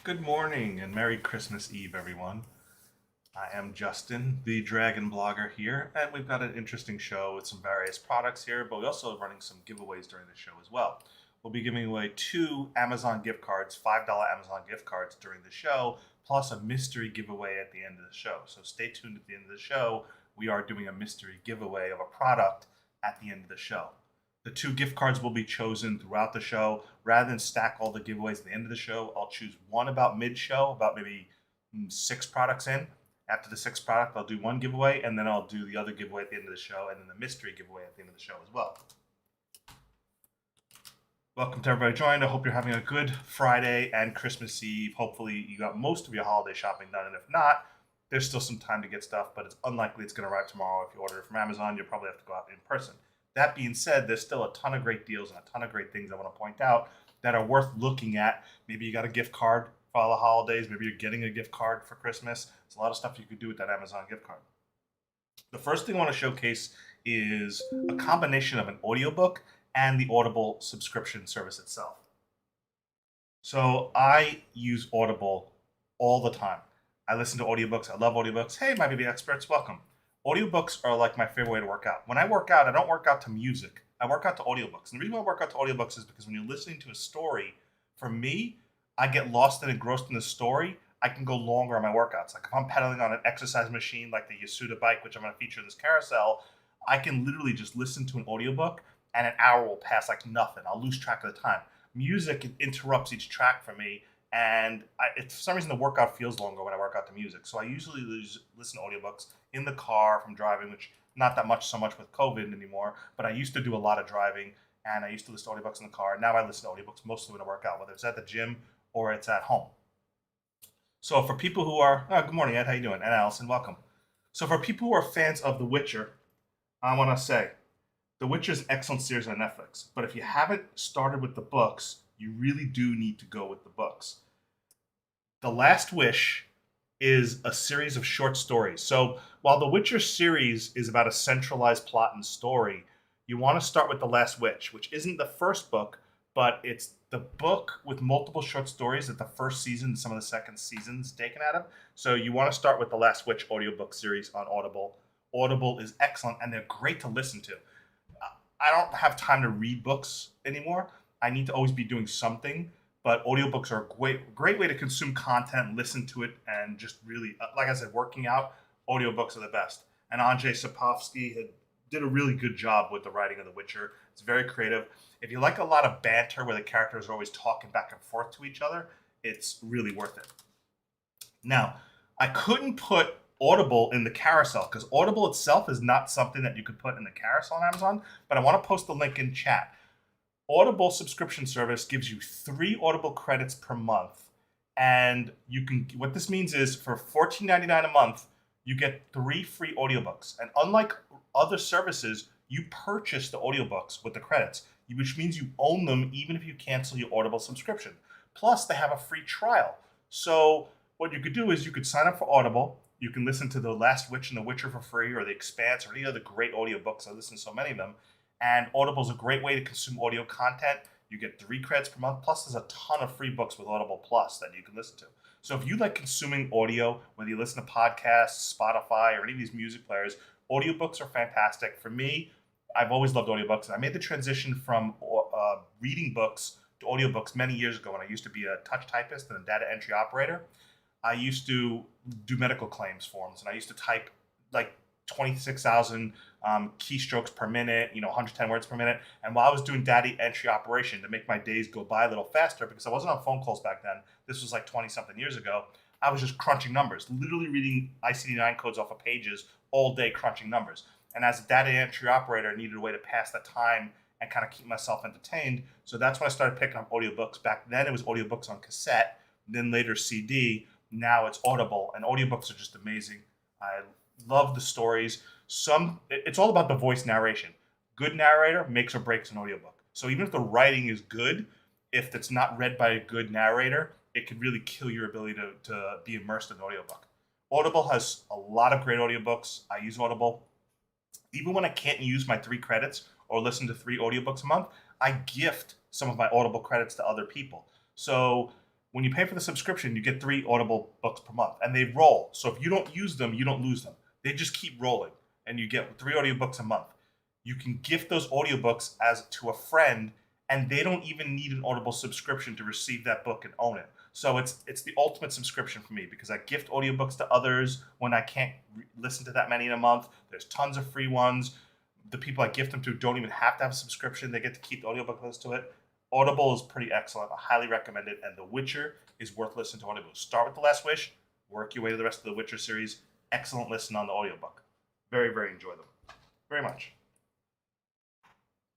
Good morning and Merry Christmas Eve, everyone. I am Justin, the DragonBlogger here, and we've got an interesting show with some various products here, but we also are running some giveaways during the show as well. We'll be giving away two Amazon gift cards, $5 Amazon gift cards during the show, plus a mystery giveaway at the end of the show. So stay tuned at the end of the show. We are doing a mystery giveaway of a product at the end of the show. The two gift cards will be chosen throughout the show. Rather than stack all the giveaways at the end of the show, I'll choose one about mid-show, about maybe six products in. After the sixth product, I'll do one giveaway, and then I'll do the other giveaway at the end of the show, and then the mystery giveaway at the end of the show as well. Welcome to everybody joined. I hope you're having a good Friday and Christmas Eve. Hopefully you got most of your holiday shopping done, and if not, there's still some time to get stuff, but it's unlikely it's going to arrive tomorrow. If you order it from Amazon, you'll probably have to go out in person. That being said, there's still a ton of great deals and a ton of great things I want to point out that are worth looking at. Maybe you got a gift card for all the holidays. Maybe you're getting a gift card for Christmas. There's a lot of stuff you could do with that Amazon gift card. The first thing I want to showcase is a combination of an audiobook and the Audible subscription service itself. So I use Audible all the time. I listen to audiobooks. I love audiobooks. Hey, my baby experts, welcome. Audiobooks are like my favorite way to work out. When I work out, I don't work out to music. I work out to audiobooks. And the reason why I work out to audiobooks is because when you're listening to a story, for me, I get lost and engrossed in the story. I can go longer on my workouts. Like if I'm pedaling on an exercise machine like the Yasuda bike, which I'm going to feature in this carousel, I can literally just listen to an audiobook and an hour will pass like nothing. I'll lose track of the time. Music interrupts each track for me, and for some reason the workout feels longer when I work out to music. So I usually listen to audiobooks in the car from driving, which not that much so much with COVID anymore, but I used to do a lot of driving and I used to listen to audiobooks in the car. Now I listen to audiobooks mostly when I work out, whether it's at the gym or it's at home. So for people who are, good morning, Ed, how you doing? And Allison, welcome. So for people who are fans of The Witcher, I want to say, The Witcher is an excellent series on Netflix. But if you haven't started with the books, you really do need to go with the books. The Last Wish is a series of short stories. So while the Witcher series is about a centralized plot and story, you want to start with The Last Witch, which isn't the first book, but it's the book with multiple short stories that the first season and some of the second seasons taken out of. So you want to start with The Last Witch audiobook series on Audible. Audible is excellent and they're great to listen to. I don't have time to read books anymore. I need to always be doing something, but audiobooks are a great way to consume content, listen to it, and just really, like I said, working out, audiobooks are the best. And Andrzej Sapkowski did a really good job with the writing of The Witcher. It's very creative. If you like a lot of banter where the characters are always talking back and forth to each other, it's really worth it. Now, I couldn't put Audible in the carousel because Audible itself is not something that you could put in the carousel on Amazon, but I want to post the link in chat. Audible subscription service gives you 3 Audible credits per month. And you can, what this means is for $14.99 a month, you get 3 free audiobooks. And unlike other services, you purchase the audiobooks with the credits, which means you own them even if you cancel your Audible subscription. Plus, they have a free trial. So what you could do is you could sign up for Audible. You can listen to The Last Witch and The Witcher for free, or The Expanse, or any other great audiobooks. I listen to so many of them. And Audible is a great way to consume audio content. You get 3 credits per month, plus there's a ton of free books with Audible Plus that you can listen to. So if you like consuming audio, whether you listen to podcasts, Spotify, or any of these music players, audiobooks are fantastic. For me, I've always loved audiobooks. I made the transition from reading books to audiobooks many years ago when I used to be a touch typist and a data entry operator. I used to do medical claims forms, and I used to type like 26,000 keystrokes per minute, 110 words per minute. And while I was doing data entry operation to make my days go by a little faster, because I wasn't on phone calls back then, this was like 20 something years ago, I was just crunching numbers, literally reading ICD-9 codes off of pages all day, crunching numbers. And as a data entry operator, I needed a way to pass the time and kind of keep myself entertained. So that's when I started picking up audiobooks. Back then it was audiobooks on cassette, then later CD. Now it's Audible, and audiobooks are just amazing. I love the stories. It's all about the voice narration. Good narrator makes or breaks an audiobook. So even if the writing is good, if it's not read by a good narrator, it could really kill your ability to be immersed in an audiobook. Audible has a lot of great audiobooks. I use Audible. Even when I can't use my 3 credits or listen to 3 audiobooks a month, I gift some of my Audible credits to other people. So When you pay for the subscription, you get 3 Audible books per month, and they roll. So if you don't use them, you don't lose them. They just keep rolling, and you get 3 audiobooks a month. You can gift those audiobooks as to a friend, and they don't even need an Audible subscription to receive that book and own it. So it's the ultimate subscription for me because I gift audiobooks to others when I can't listen to that many in a month. There's tons of free ones. The people I gift them to don't even have to have a subscription. They get to keep the audiobook list to it. Audible is pretty excellent. I highly recommend it. And The Witcher is worth listening to Audible. Start with The Last Wish, work your way to the rest of the Witcher series. Excellent listen on the audiobook. Very, very enjoy them. Very much.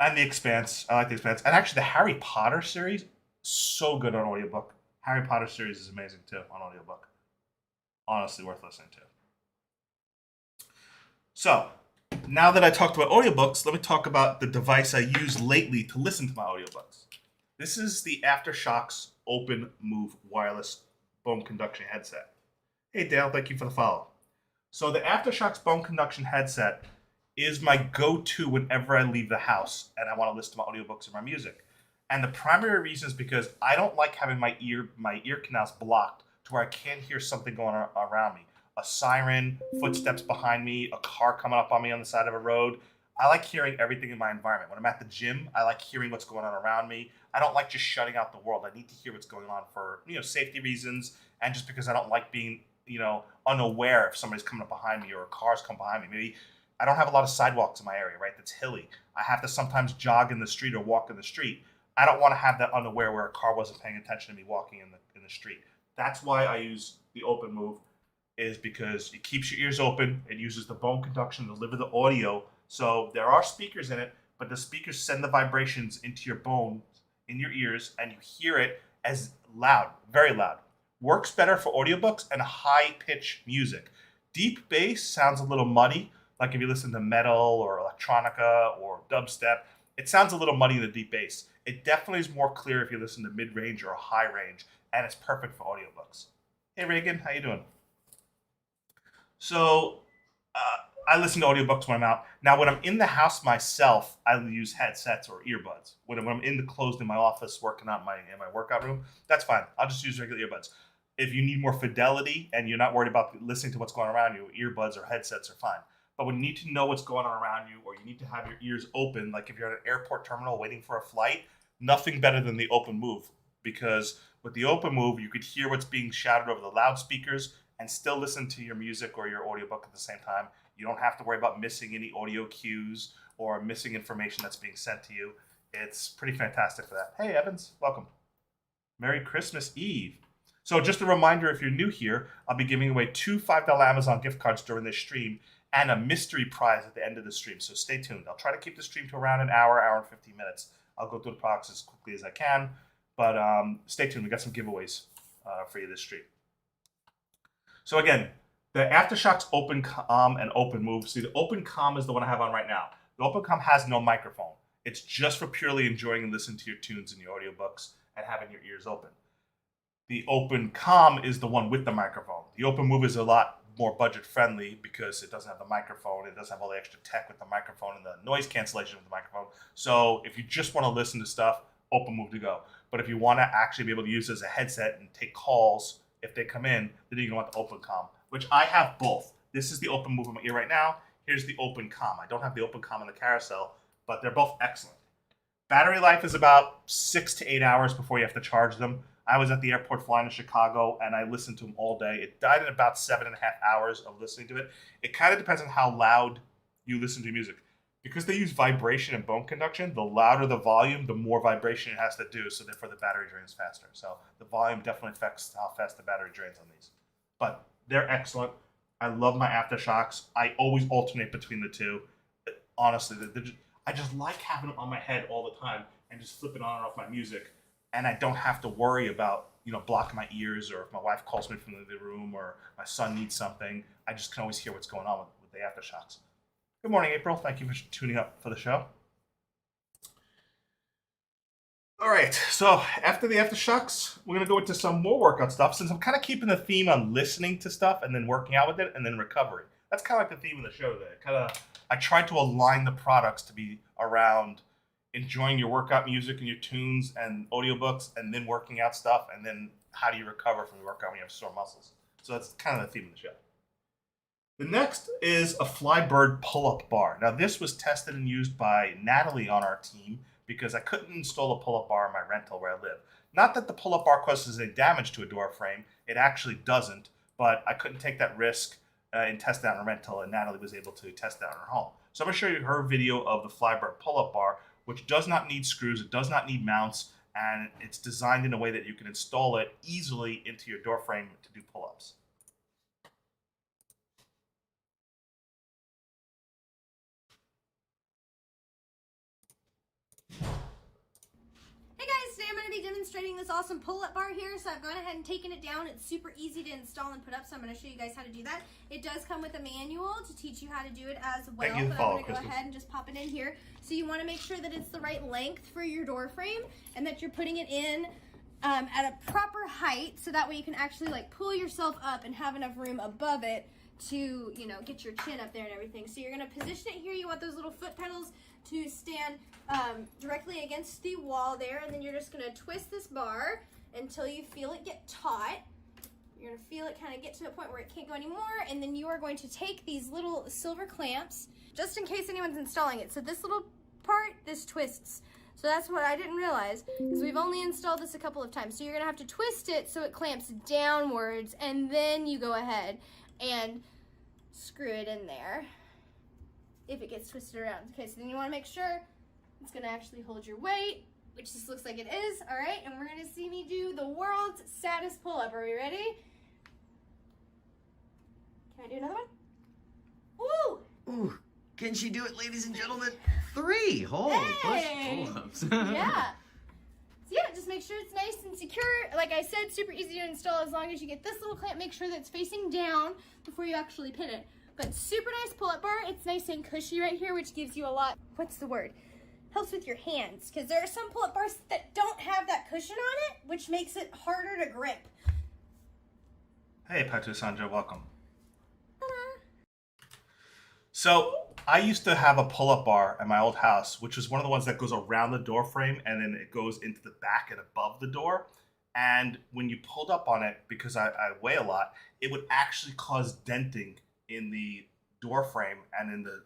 And The Expanse. I like The Expanse. And actually, the Harry Potter series, so good on audiobook. Harry Potter series is amazing too on audiobook. Honestly, worth listening to. So, now that I talked about audiobooks, let me talk about the device I use lately to listen to my audiobooks. This is the AfterShokz Open Move wireless bone conduction headset. Hey Dale, thank you for the follow. So the AfterShokz bone conduction headset is my go-to whenever I leave the house and I want to listen to my audiobooks or my music. And the primary reason is because I don't like having my ear canals blocked to where I can't hear something going around me. A siren, footsteps behind me, a car coming up on me on the side of a road. I like hearing everything in my environment. When I'm at the gym, I like hearing what's going on around me. I don't like just shutting out the world. I need to hear what's going on for, safety reasons and just because I don't like being, unaware if somebody's coming up behind me or a car's come behind me. Maybe I don't have a lot of sidewalks in my area, right? That's hilly. I have to sometimes jog in the street or walk in the street. I don't want to have that unaware where a car wasn't paying attention to me walking in the street. That's why I use the Open Move, is because it keeps your ears open. It uses the bone conduction to deliver the audio. So there are speakers in it, but the speakers send the vibrations into your bones, in your ears, and you hear it as loud, very loud. Works better for audiobooks and high-pitch music. Deep bass sounds a little muddy, like if you listen to metal or electronica or dubstep. It sounds a little muddy in the deep bass. It definitely is more clear if you listen to mid-range or high range, and it's perfect for audiobooks. Hey Reagan, how you doing? So I listen to audiobooks when I'm out. Now, when I'm in the house myself, I use headsets or earbuds. When I'm closed in my office working out in my workout room, that's fine. I'll just use regular earbuds. If you need more fidelity and you're not worried about listening to what's going on around you, earbuds or headsets are fine. But when you need to know what's going on around you or you need to have your ears open, like if you're at an airport terminal waiting for a flight, nothing better than the Open Move. Because with the Open Move, you could hear what's being shouted over the loudspeakers and still listen to your music or your audiobook at the same time. You don't have to worry about missing any audio cues or missing information that's being sent to you. It's pretty fantastic for that. Hey, Evans, welcome. Merry Christmas Eve. So just a reminder, if you're new here, I'll be giving away 2 $5 Amazon gift cards during this stream and a mystery prize at the end of the stream. So stay tuned. I'll try to keep the stream to around an hour and 15 minutes. I'll go through the products as quickly as I can, but stay tuned. We got some giveaways for you this stream. So again, the AfterShokz Open Com and Open Move. See, the Open Com is the one I have on right now. The Open Com has no microphone. It's just for purely enjoying and listening to your tunes and your audiobooks and having your ears open. The Open Com is the one with the microphone. The Open Move is a lot more budget friendly because it doesn't have the microphone. It doesn't have all the extra tech with the microphone and the noise cancellation with the microphone. So if you just want to listen to stuff, Open Move to go. But if you want to actually be able to use it as a headset and take calls if they come in, then you're going to want the Open Com, which I have both. This is the Open Move in my ear right now. Here's the Open Com. I don't have the Open Com in the carousel, but they're both excellent. Battery life is about 6 to 8 hours before you have to charge them. I was at the airport flying to Chicago, and I listened to them all day. It died in about 7.5 hours of listening to it. It kind of depends on how loud you listen to music. Because they use vibration and bone conduction, the louder the volume, the more vibration it has to do, so therefore the battery drains faster. So the volume definitely affects how fast the battery drains on these. But they're excellent. I love my AfterShokz. I always alternate between the two. Honestly, I just like having them on my head all the time and just flipping on and off my music. And I don't have to worry about, blocking my ears, or if my wife calls me from the room or my son needs something, I just can always hear what's going on with the AfterShokz. Good morning, April. Thank you for tuning up for the show. All right, so after the AfterShokz, we're going to go into some more workout stuff, since I'm kind of keeping the theme on listening to stuff and then working out with it and then recovery. That's kind of like the theme of the show today. I tried to align the products to be around enjoying your workout music and your tunes and audiobooks and then working out stuff and then how do you recover from your workout when you have sore muscles? So that's kind of the theme of the show. The next is a Flybird pull-up bar. Now this was tested and used by Natalie on our team because I couldn't install a pull-up bar in my rental where I live. Not that the pull-up bar causes any damage to a door frame, it actually doesn't, but I couldn't take that risk and test that in a rental, and Natalie was able to test that in her home. So I'm going to show you her video of the Flybird pull-up bar, which does not need screws, it does not need mounts, and it's designed in a way that you can install it easily into your door frame to do pull-ups. Today I'm going to be demonstrating this awesome pull-up bar here. So I've gone ahead and taken it down. It's super easy to install and put up, so I'm going to show you guys how to do that. It does come with a manual to teach you how to do it as well, but I'm going to go ahead and just pop it in here. So you want to make sure that it's the right length for your door frame and that you're putting it in at a proper height, so that way you can actually like pull yourself up and have enough room above it to, you know, get your chin up there and everything. So you're going to position it here. You want those little foot pedals to stand directly against the wall there, and then you're just going to twist this bar until you feel it get taut. You're going to feel it kind of get to a point where it can't go anymore, and then you are going to take these little silver clamps, just in case anyone's installing it. So this little part, this twists. So that's what I didn't realize, because we've only installed this a couple of times. So you're going to have to twist it so it clamps downwards, and then you go ahead and screw it in there if it gets twisted around. Okay, so then you want to make sure it's going to actually hold your weight, which this looks like it is. All right, and we're going to see me do the world's saddest pull-up. Are we ready? Can I do another one? Ooh! Ooh, can she do it, ladies and gentlemen? 3 whole push-ups. Yeah. So yeah, just make sure it's nice and secure. Like I said, super easy to install as long as you get this little clamp. Make sure that it's facing down before you actually pin it. But super nice pull-up bar. It's nice and cushy right here, which gives you a lot, what's the word? Helps with your hands, because there are some pull-up bars that don't have that cushion on it, which makes it harder to grip. Hey, Patu Sandra, welcome. So I used to have a pull-up bar at my old house, which was one of the ones that goes around the door frame and then it goes into the back and above the door. And when you pulled up on it, because I weigh a lot, it would actually cause denting in the door frame and in the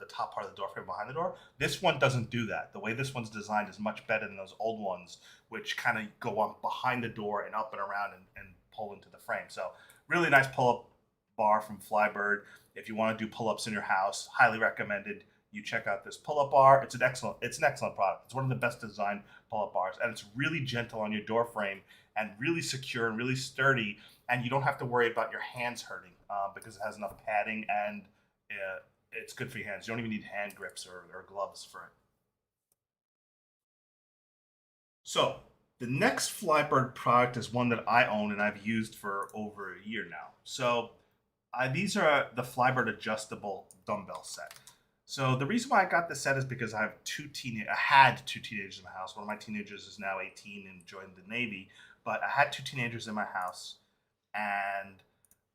top part of the door frame behind the door. This one doesn't do that. The way this one's designed is much better than those old ones, which kind of go up behind the door and up and around and pull into the frame. So really nice pull-up bar from Flybird. If you want to do pull-ups in your house, highly recommended you check out this pull-up bar. It's an excellent product. It's one of the best designed pull-up bars, and it's really gentle on your door frame and really secure and really sturdy, and you don't have to worry about your hands hurting because it has enough padding, and it's good for your hands. You don't even need hand grips or gloves for it. So the next Flybird product is one that I own and I've used for over a year now. So these are the Flybird adjustable dumbbell set. So the reason why I got this set is because I had two teenagers in my house. One of my teenagers is now 18 and joined the Navy, but I had 2 teenagers in my house, and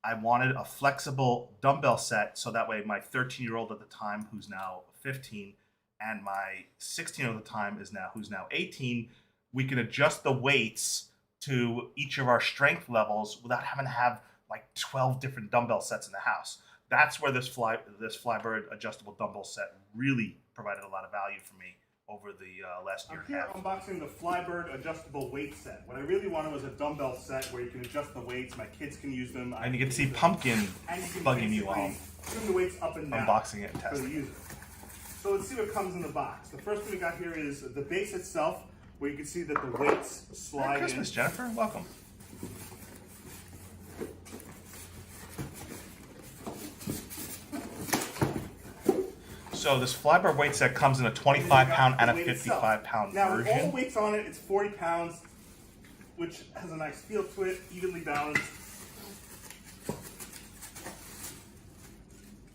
I wanted a flexible dumbbell set so that way my 13-year-old at the time, who's now 15, and my 16-year-old at the time who's now 18, we can adjust the weights to each of our strength levels without having to have like 12 different dumbbell sets in the house. That's where this Flybird adjustable dumbbell set really provided a lot of value for me over the last year and a half. I'm here unboxing the Flybird adjustable weight set. What I really wanted was a dumbbell set where you can adjust the weights. My kids can use them. And you can see Pumpkin bugging you while swing the weights up and down unboxing it and testing. for the user. So let's see what comes in the box. The first thing we got here is the base itself, where you can see that the weights slide Merry Christmas, in. Jennifer. Welcome. So this Flybird weight set comes in a 25-pound and a 55-pound now, version. all the weights on it, it's 40 pounds, which has a nice feel to it, evenly balanced.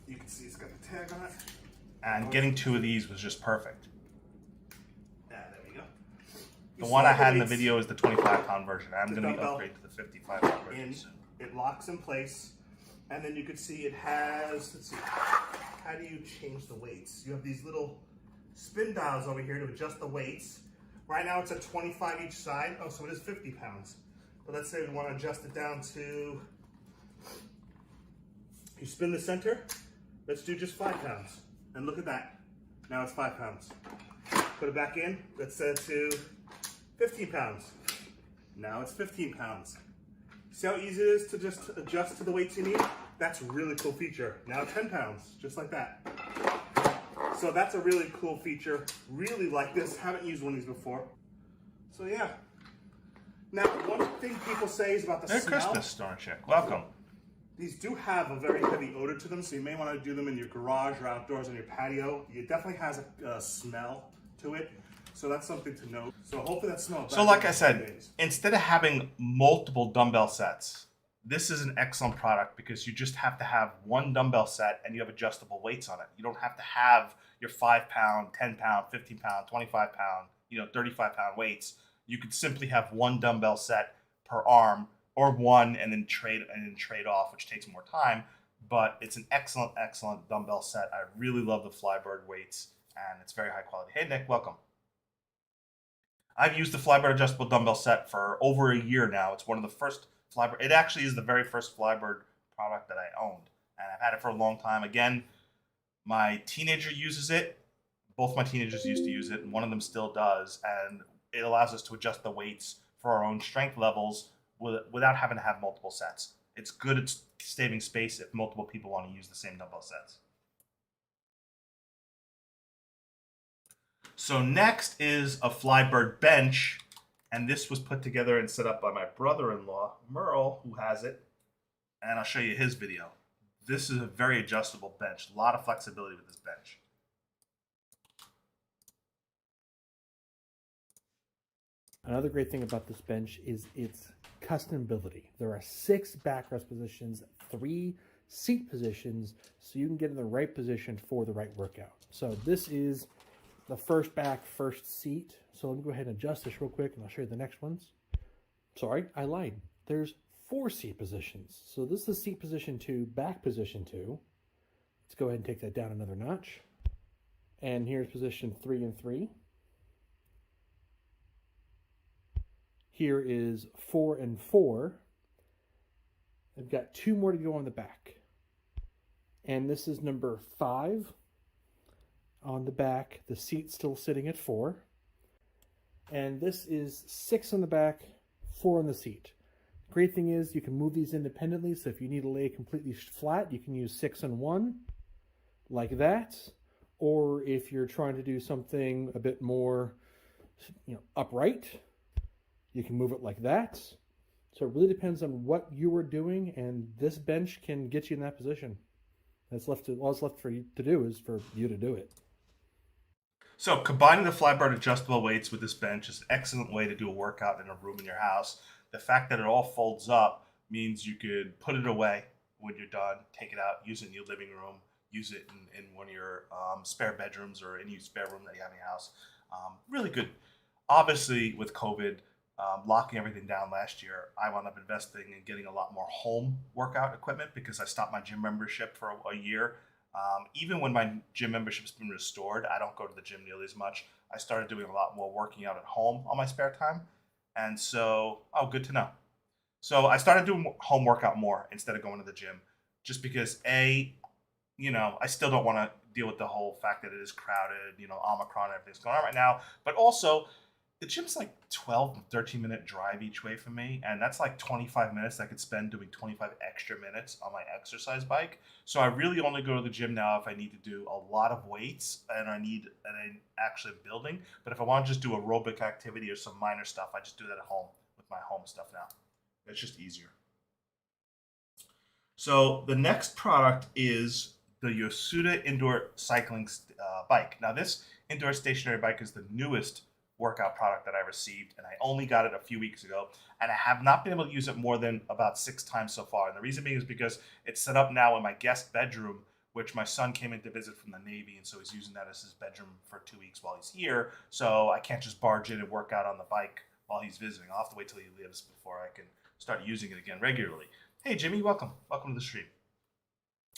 You can see it's got the tag on it. And getting 2 of these was just perfect. There we go. The one I had in the video is the 25-pound version. I'm going to upgrade to the 55-pound version soon. It locks in place, and then you can see it has, let's see, how do you change the weights? You have these little spin dials over here to adjust the weights. Right now it's at 25 each side. Oh, so it is 50 pounds. But let's say we want to adjust it down to, you spin the center, let's do just 5 pounds. And look at that. Now it's 5 pounds. Put it back in, let's set it to 15 pounds. Now it's 15 pounds. See how easy it is to just adjust to the weights you need? That's a really cool feature. Now 10 pounds, just like that. So that's a really cool feature. Really like this. Haven't used one of these before. So yeah. Now, one thing people say is about the Merry smell. Christmas, Storm Chick. Welcome. These do have a very heavy odor to them, so you may want to do them in your garage or outdoors on your patio. It definitely has a smell to it, so that's something to note. So hopefully that smells. So like I said, instead of having multiple dumbbell sets, this is an excellent product because you just have to have one dumbbell set and you have adjustable weights on it. You don't have to have your 5 pound, 10 pound, 15 pound, 25 pound, 35 pound weights. You could simply have one dumbbell set per arm, or one and then trade off, which takes more time. But it's an excellent, excellent dumbbell set. I really love the Flybird weights, and it's very high quality. Hey, Nick, welcome. I've used the Flybird adjustable dumbbell set for over a year now. It's one of the first Flybird. It actually is the very first Flybird product that I owned, and I've had it for a long time. Again, my teenager uses it. Both my teenagers used to use it, and one of them still does. And it allows us to adjust the weights for our own strength levels without having to have multiple sets. It's good at saving space if multiple people want to use the same dumbbell sets. So next is a Flybird bench, and this was put together and set up by my brother-in-law, Merle, who has it, and I'll show you his video. This is a very adjustable bench, a lot of flexibility with this bench. Another great thing about this bench is its customability. There are 6 backrest positions, 3 seat positions, so you can get in the right position for the right workout. So this is the first back, first seat. So let me go ahead and adjust this real quick and I'll show you the next ones. Sorry, I lied. There's 4 seat positions. So this is seat position 2, back position 2. Let's go ahead and take that down another notch. And here's position 3 and 3. Here is 4 and 4. I've got 2 more to go on the back. And this is number 5 on the back. The seat's still sitting at 4. And this is 6 on the back, 4 on the seat. Great thing is you can move these independently. So if you need to lay completely flat, you can use 6 and 1 like that. Or if you're trying to do something a bit more, upright, you can move it like that. So it really depends on what you are doing, and this bench can get you in that position. All that's left for you to do is for you to do it. So combining the Flybird adjustable weights with this bench is an excellent way to do a workout in a room in your house. The fact that it all folds up means you could put it away when you're done, take it out, use it in your living room, use it in one of your spare bedrooms or any spare room that you have in your house. Really good. Obviously, with COVID, locking everything down last year, I wound up investing in getting a lot more home workout equipment because I stopped my gym membership for a year. Even when my gym membership's been restored, I don't go to the gym nearly as much. I started doing a lot more working out at home on my spare time. And so, good to know. So I started doing home workout more instead of going to the gym, just because I still don't want to deal with the whole fact that it is crowded, Omicron and everything's going on right now. But also, the gym's like 12 to 13 minute drive each way from me, and that's like 25 minutes I could spend doing 25 extra minutes on my exercise bike. So I really only go to the gym now if I need to do a lot of weights and I'm actually building. But if I want to just do aerobic activity or some minor stuff, I just do that at home with my home stuff now. It's just easier. So the next product is the Yosuda indoor cycling bike. Now this indoor stationary bike is the newest workout product that I received, and I only got it a few weeks ago, and I have not been able to use it more than about 6 times so far. And the reason being is because it's set up now in my guest bedroom, which my son came in to visit from the Navy, and so he's using that as his bedroom for 2 weeks while he's here. So I can't just barge in and work out on the bike while he's visiting. I'll have to wait till he leaves before I can start using it again regularly. Hey Jimmy, welcome to the stream.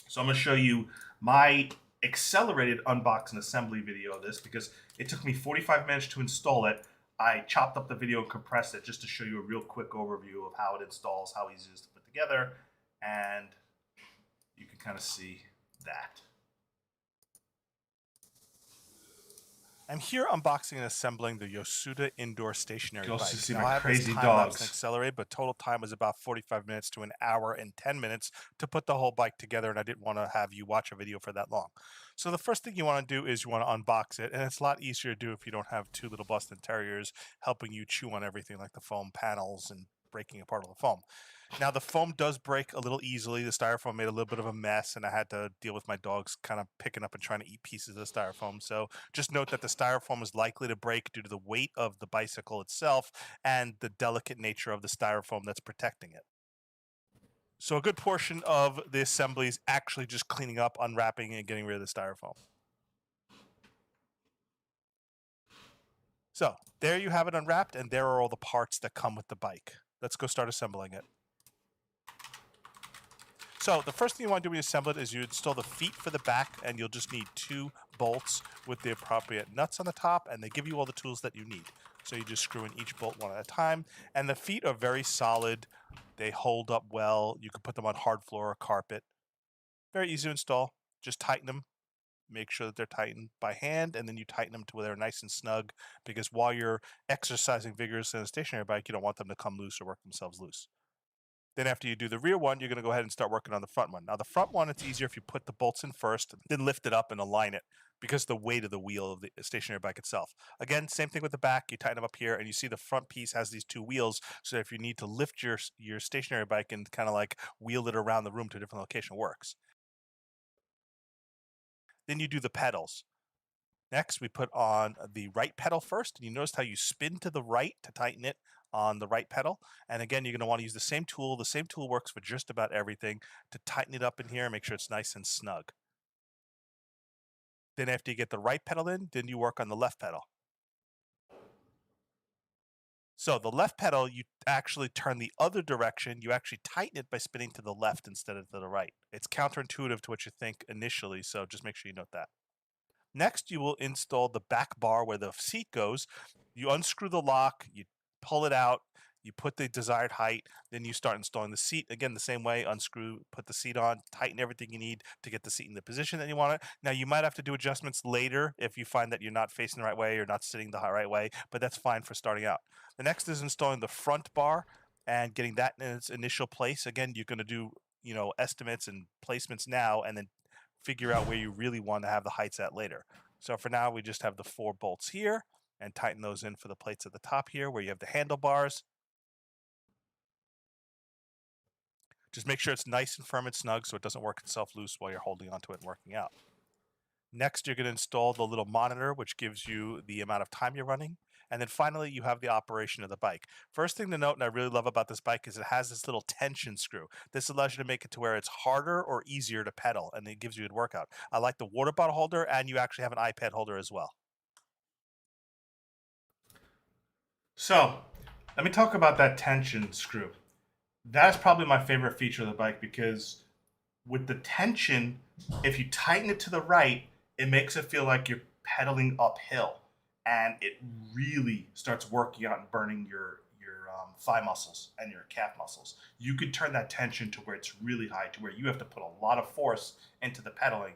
So I'm going to show you my accelerated unbox and assembly video of this because it took me 45 minutes to install it. I chopped up the video and compressed it just to show you a real quick overview of how it installs, how easy it is to put together, and you can kind of see that. I'm here unboxing and assembling the Yosuda indoor stationary bike. To see now, my I have this crazy time-lapse dogs. and accelerate, but total time was about 45 minutes to an hour and 10 minutes to put the whole bike together, and I didn't want to have you watch a video for that long. So the first thing you want to do is you want to unbox it, and it's a lot easier to do if you don't have two little Boston Terriers helping you chew on everything like the foam panels and breaking apart all the foam. Now, the foam does break a little easily. The styrofoam made a little bit of a mess, and I had to deal with my dogs kind of picking up and trying to eat pieces of the styrofoam. So just note that the styrofoam is likely to break due to the weight of the bicycle itself and the delicate nature of the styrofoam that's protecting it. So a good portion of the assembly is actually just cleaning up, unwrapping, and getting rid of the styrofoam. So there you have it unwrapped, and there are all the parts that come with the bike. Let's go start assembling it. So the first thing you want to do when you assemble it is you install the feet for the back, and you'll just need 2 bolts with the appropriate nuts on the top, and they give you all the tools that you need. So you just screw in each bolt one at a time, and the feet are very solid. They hold up well. You can put them on hard floor or carpet. Very easy to install. Just tighten them. Make sure that they're tightened by hand, and then you tighten them to where they're nice and snug, because while you're exercising vigorously on a stationary bike, you don't want them to come loose or work themselves loose. Then after you do the rear one, you're going to go ahead and start working on the front one. Now, the front one, it's easier if you put the bolts in first, then lift it up and align it because of the weight of the wheel of the stationary bike itself. Again, same thing with the back. You tighten them up here, and you see the front piece has these 2 wheels, so if you need to lift your stationary bike and kind of like wheel it around the room to a different location, works. Then you do the pedals. Next, we put on the right pedal first, and you notice how you spin to the right to tighten it on the right pedal. And again, you're going to want to use the same tool. The same tool works for just about everything to tighten it up in here and make sure it's nice and snug. Then after you get the right pedal in, then you work on the left pedal. So the left pedal, you actually turn the other direction. You actually tighten it by spinning to the left instead of to the right. It's counterintuitive to what you think initially, so just make sure you note that. Next, you will install the back bar where the seat goes. You unscrew the lock, you pull it out, you put the desired height, then you start installing the seat. Again, the same way, unscrew, put the seat on, tighten everything you need to get the seat in the position that you want it. Now, you might have to do adjustments later if you find that you're not facing the right way or not sitting the right way, but that's fine for starting out. The next is installing the front bar and getting that in its initial place. Again, you're going to do, estimates and placements now, and then figure out where you really want to have the heights at later. So for now, we just have the 4 bolts here and tighten those in for the plates at the top here where you have the handlebars. Just make sure it's nice and firm and snug so it doesn't work itself loose while you're holding onto it and working out. Next, you're going to install the little monitor, which gives you the amount of time you're running. And then finally, you have the operation of the bike. First thing to note, and I really love about this bike, is it has this little tension screw. This allows you to make it to where it's harder or easier to pedal, and it gives you a good workout. I like the water bottle holder, and you actually have an iPad holder as well. So, let me talk about that tension screw. That's probably my favorite feature of the bike, because with the tension, if you tighten it to the right, it makes it feel like you're pedaling uphill. And it really starts working out and burning your thigh muscles and your calf muscles. You could turn that tension to where it's really high, to where you have to put a lot of force into the pedaling,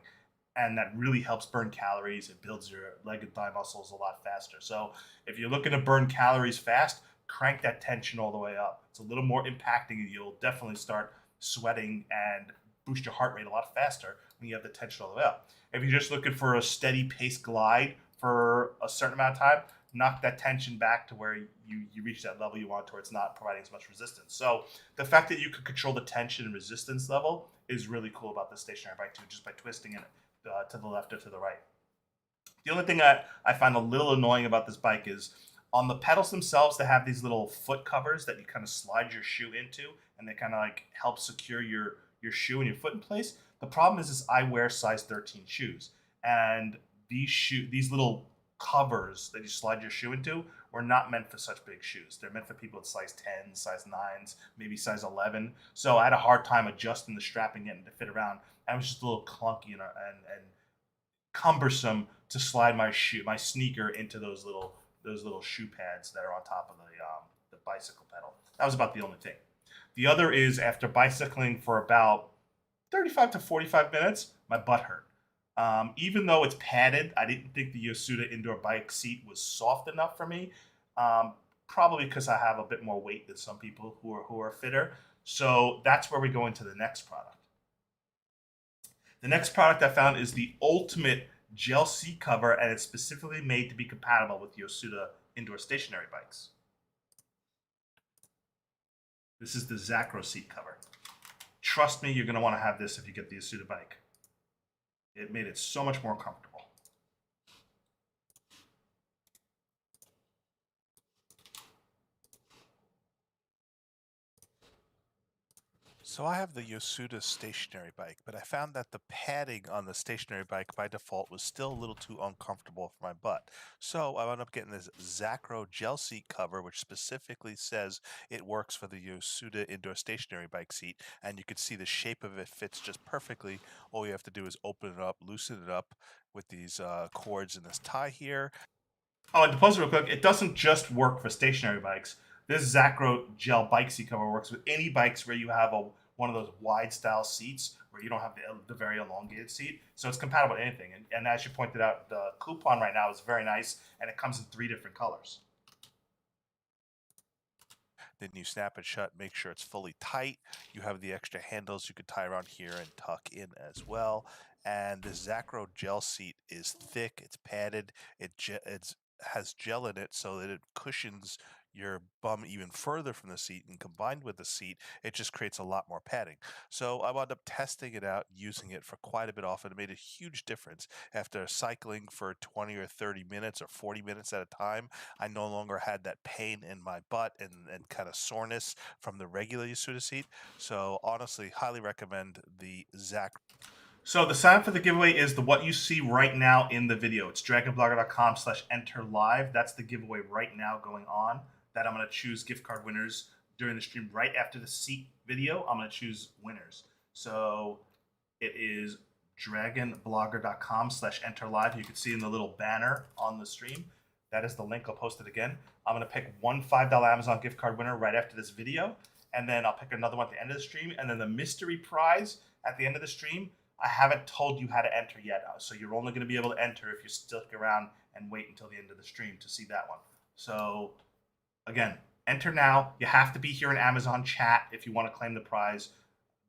and that really helps burn calories. It builds your leg and thigh muscles a lot faster. So if you're looking to burn calories fast, crank that tension all the way up. It's a little more impacting, and you'll definitely start sweating and boost your heart rate a lot faster when you have the tension all the way up. If you're just looking for a steady pace glide for a certain amount of time, knock that tension back to where you reach that level you want, to where it's not providing as much resistance. So the fact that you can control the tension and resistance level is really cool about the stationary bike too, just by twisting it to the left or to the right. The only thing I find a little annoying about this bike is on the pedals themselves, they have these little foot covers that you kind of slide your shoe into, and they kind of like help secure your shoe and your foot in place. The problem is I wear size 13 shoes, and these little covers that you slide your shoe into were not meant for such big shoes. They're meant for people at size 10, size 9s, maybe size 11. So I had a hard time adjusting the strapping it to fit around. And it was just a little clunky and cumbersome to slide my sneaker into those little those little shoe pads that are on top of the bicycle pedal. That was about the only thing. The other is after bicycling for about 35 to 45 minutes, my butt hurt. Even though it's padded, I didn't think the Yasuda indoor bike seat was soft enough for me. Probably because I have a bit more weight than some people who are fitter. So that's where we go into the next product. The next product I found is the ultimate gel seat cover, and it's specifically made to be compatible with Yasuda indoor stationary bikes. This is the Zacro seat cover. Trust me, you're going to want to have this if you get the Yasuda bike. It made it so much more comfortable. So I have the Yasuda stationary bike, but I found that the padding on the stationary bike by default was still a little too uncomfortable for my butt. So I wound up getting this Zacro gel seat cover, which specifically says it works for the Yasuda indoor stationary bike seat, and you can see the shape of it fits just perfectly. All you have to do is open it up, loosen it up with these cords and this tie here. Oh, and to pause real quick, it doesn't just work for stationary bikes. This Zacro gel bike seat cover works with any bikes where you have one of those wide style seats where you don't have the very elongated seat. So it's compatible to anything. And as you pointed out, the coupon right now is very nice, and it comes in 3 different colors. Then you snap it shut, make sure it's fully tight. You have the extra handles you could tie around here and tuck in as well. And the Zacro gel seat is thick, it's padded, it has gel in it so that it cushions your bum even further from the seat, and combined with the seat, it just creates a lot more padding. So I wound up testing it out, using it for quite a bit often. It made a huge difference. After cycling for 20 or 30 minutes or 40 minutes at a time, I no longer had that pain in my butt and kind of soreness from the regular Yasuda seat. So honestly, highly recommend the Zacro. So the sign up for the giveaway is what you see right now in the video. It's dragonblogger.com/enter-live. That's the giveaway right now going on. That I'm going to choose gift card winners during the stream right after the seat video. I'm going to choose winners. So it is dragonblogger.com/enter-live. You can see in the little banner on the stream. That is the link. I'll post it again. I'm going to pick one $5 Amazon gift card winner right after this video. And then I'll pick another one at the end of the stream. And then the mystery prize at the end of the stream, I haven't told you how to enter yet. So you're only going to be able to enter if you stick around and wait until the end of the stream to see that one. So again, enter now. You have to be here in Amazon chat if you want to claim the prize,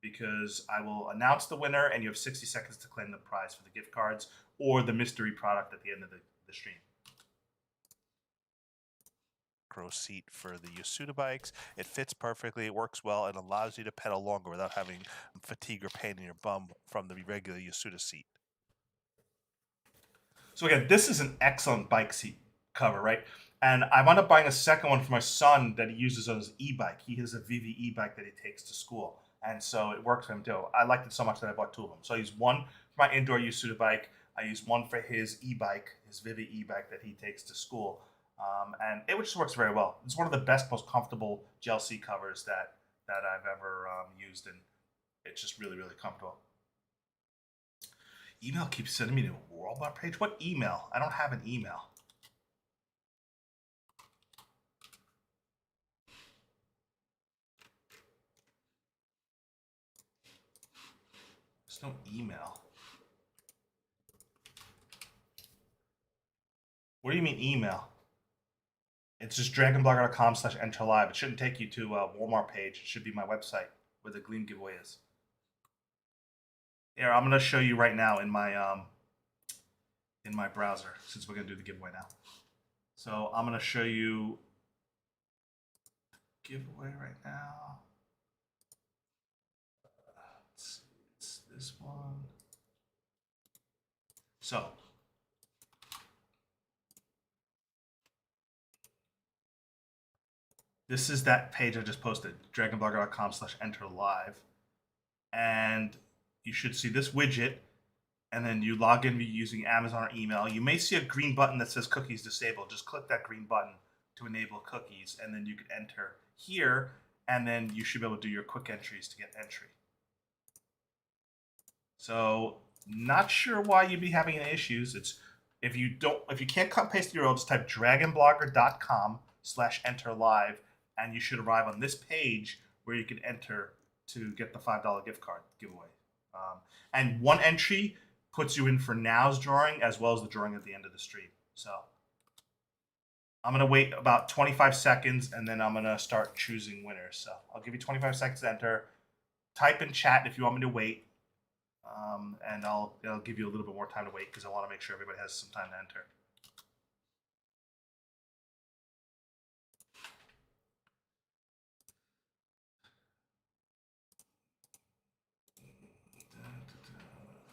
because I will announce the winner and you have 60 seconds to claim the prize for the gift cards or the mystery product at the end of the stream. Seat for the Yasuda bikes. It fits perfectly, it works well, and allows you to pedal longer without having fatigue or pain in your bum from the regular Yasuda seat. So again, this is an excellent bike seat cover, right? And I wound up buying a second one for my son that he uses on his e-bike. He has a VV e-bike that he takes to school. And so it works for him too. I liked it so much that I bought 2 of them. So I used one for my indoor Yasuda bike. I used one for his e-bike, his Vivi e-bike that he takes to school. And it just works very well. It's one of the best, most comfortable gel seat covers that I've ever used, and it's just really, really comfortable. Email keeps sending me to a Worldbot page. What email? I don't have an email. There's no email. What do you mean email? It's just dragonblogger.com/enter-live. It shouldn't take you to a Walmart page. It should be my website where the Gleam giveaway is. Here, I'm going to show you right now in my browser, since we're going to do the giveaway now. So I'm going to show you the giveaway right now. Let's see, it's this one. So this is that page I just posted, dragonblogger.com/enter-live. And you should see this widget, and then you log in using Amazon or email. You may see a green button that says cookies disabled. Just click that green button to enable cookies, and then you can enter here, and then you should be able to do your quick entries to get entry. So not sure why you'd be having any issues. If you can't cut and paste your own, just type dragonblogger.com/enter-live, and you should arrive on this page where you can enter to get the $5 gift card giveaway. And one entry puts you in for now's drawing as well as the drawing at the end of the stream. So I'm going to wait about 25 seconds, and then I'm going to start choosing winners. So I'll give you 25 seconds to enter. Type in chat if you want me to wait, and I'll give you a little bit more time to wait because I want to make sure everybody has some time to enter.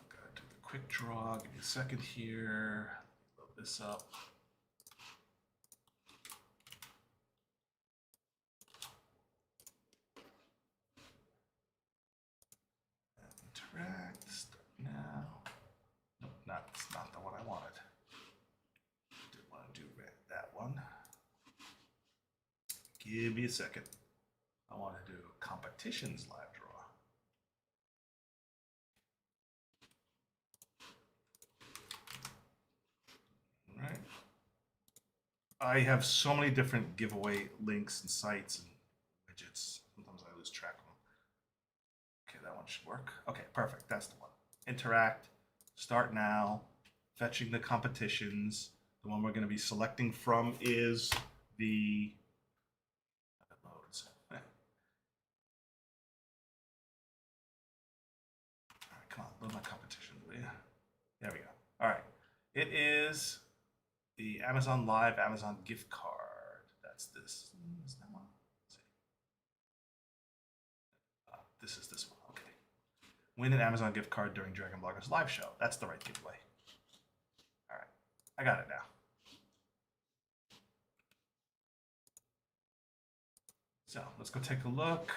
Gotta do the quick draw. Give me a second here. Load this up. Interact. Start now. Nope, that's not the one I wanted. Didn't want to do that one. Give me a second. I want to do competitions live draw. All right. I have so many different giveaway links and sites and widgets. Sometimes I lose track of them. Okay, that one should work. Okay, perfect. That's the one. Interact. Start now. Fetching the competitions. The one we're going to be selecting from is the loads. All right, come on, load my competition, will you? There we go. All right, it is the Amazon Live Amazon gift card. That's this. Is that one? Let's see. This is this one. Okay. Win an Amazon gift card during DragonBlogger's live show. That's the right giveaway. All right, I got it now. So let's go take a look.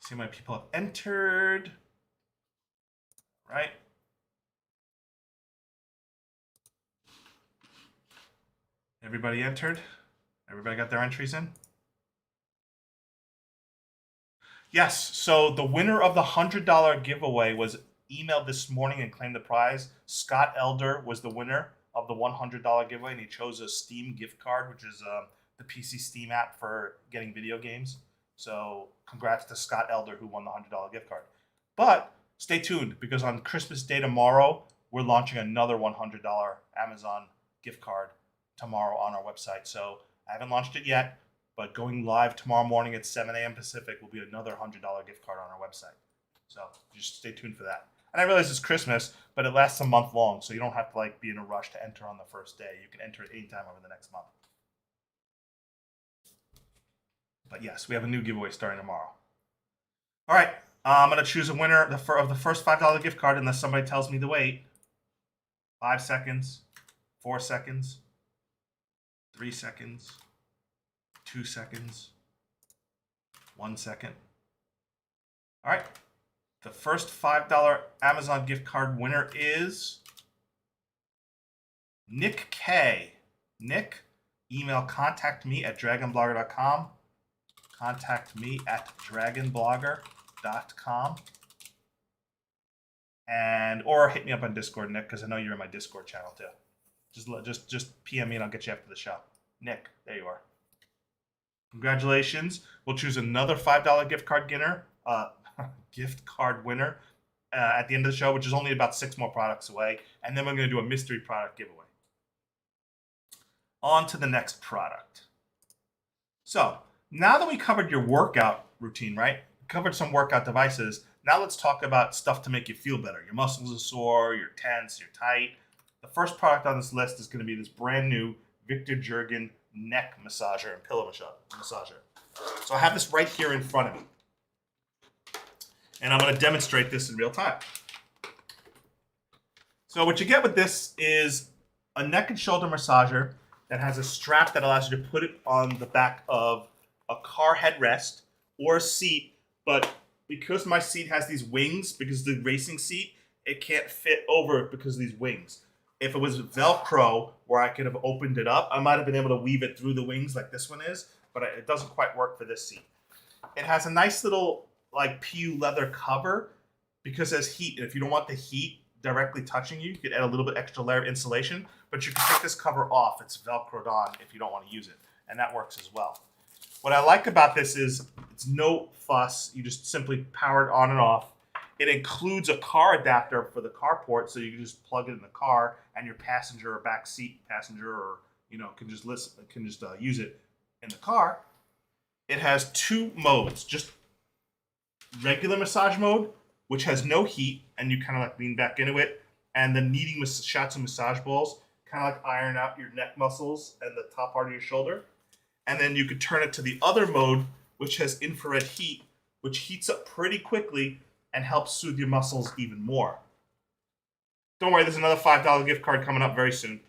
See how many people have entered. Right. Everybody entered? Everybody got their entries in? Yes, so the winner of the $100 giveaway was emailed this morning and claimed the prize. Scott Elder was the winner of the $100 giveaway, and he chose a Steam gift card, which is the PC Steam app for getting video games. So congrats to Scott Elder, who won the $100 gift card. But stay tuned, because on Christmas Day tomorrow, we're launching another $100 Amazon gift card tomorrow on our website. So I haven't launched it yet, but going live tomorrow morning at 7 a.m. Pacific will be another $100 gift card on our website. So just stay tuned for that. And I realize it's Christmas, but it lasts a month long, so you don't have to be in a rush to enter on the first day. You can enter it anytime over the next month. But yes, we have a new giveaway starting tomorrow. All right, I'm going to choose a winner of the first $5 gift card unless somebody tells me to wait. 5 seconds, 4 seconds, 3 seconds, 2 seconds, 1 second. All right, the first $5 Amazon gift card winner is Nick K. Nick, email contactme@dragonblogger.com. Contact me at dragonblogger.com. Or hit me up on Discord, Nick, because I know you're in my Discord channel too. Just PM me and I'll get you after the show. Nick, there you are. Congratulations. We'll choose another $5 gift card winner at the end of the show, which is only about 6 more products away. And then we're going to do a mystery product giveaway. On to the next product. So now that we covered your workout routine, right? Covered some workout devices. Now let's talk about stuff to make you feel better. Your muscles are sore, you're tense, you're tight. The first product on this list is going to be this brand new Victor Jergen neck massager and pillow massager. So I have this right here in front of me. And I'm going to demonstrate this in real time. So what you get with this is a neck and shoulder massager that has a strap that allows you to put it on the back of a car headrest or a seat, but because my seat has these wings, because the racing seat, it can't fit over it because of these wings. If it was Velcro where I could have opened it up, I might have been able to weave it through the wings like this one is, but it doesn't quite work for this seat. It has a nice little PU leather cover because it has heat, and if you don't want the heat directly touching you, you could add a little bit extra layer of insulation, but you can take this cover off. It's Velcroed on if you don't want to use it, and that works as well. What I like about this is it's no fuss. You just simply power it on and off. It includes a car adapter for the carport, so you can just plug it in the car, and your passenger or back seat passenger, or can just use it in the car. It has 2 modes: just regular massage mode, which has no heat, and you kind of like lean back into it, and the kneading shots of massage balls kind of like iron out your neck muscles and the top part of your shoulder. And then you could turn it to the other mode, which has infrared heat, which heats up pretty quickly and helps soothe your muscles even more. Don't worry, there's another $5 gift card coming up very soon,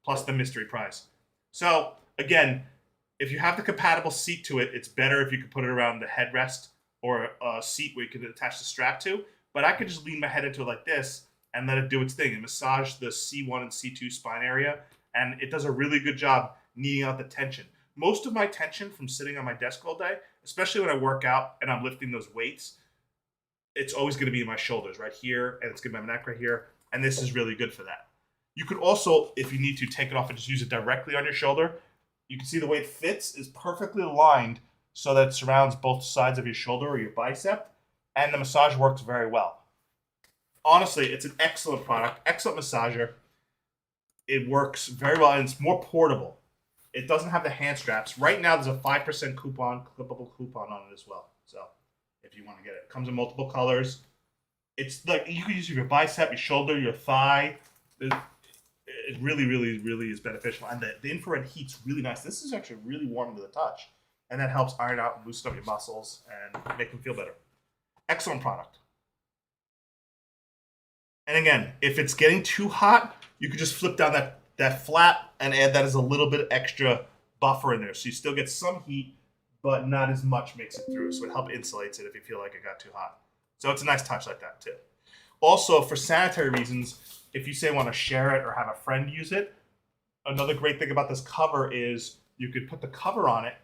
plus the mystery prize. So, again, if you have the compatible seat to it, it's better if you could put it around the headrest or a seat where you could attach the strap to. But I could just lean my head into it like this and let it do its thing and massage the C1 and C2 spine area. And it does a really good job kneading out the tension. Most of my tension from sitting on my desk all day, especially when I work out and I'm lifting those weights, it's always going to be in my shoulders right here, and it's going to be my neck right here, and this is really good for that. You could also, if you need to, take it off and just use it directly on your shoulder. You can see the way it fits is perfectly aligned so that it surrounds both sides of your shoulder or your bicep, and the massage works very well. Honestly, it's an excellent product, excellent massager. It works very well, and it's more portable. It doesn't have the hand straps. Right now, there's a 5% coupon, clippable coupon on it as well. So if you want to get it, it comes in multiple colors. It's like you can use it for your bicep, your shoulder, your thigh. It really, really, really is beneficial. And the infrared heat's really nice. This is actually really warm to the touch. And that helps iron out and loosen up your muscles and make them feel better. Excellent product. And again, if it's getting too hot, you could just flip down that flap and add that as a little bit extra buffer in there. So you still get some heat, but not as much makes it through. So it helps insulate it if you feel like it got too hot. So it's a nice touch like that too. Also, for sanitary reasons, if you say want to share it or have a friend use it, another great thing about this cover is you could put the cover on it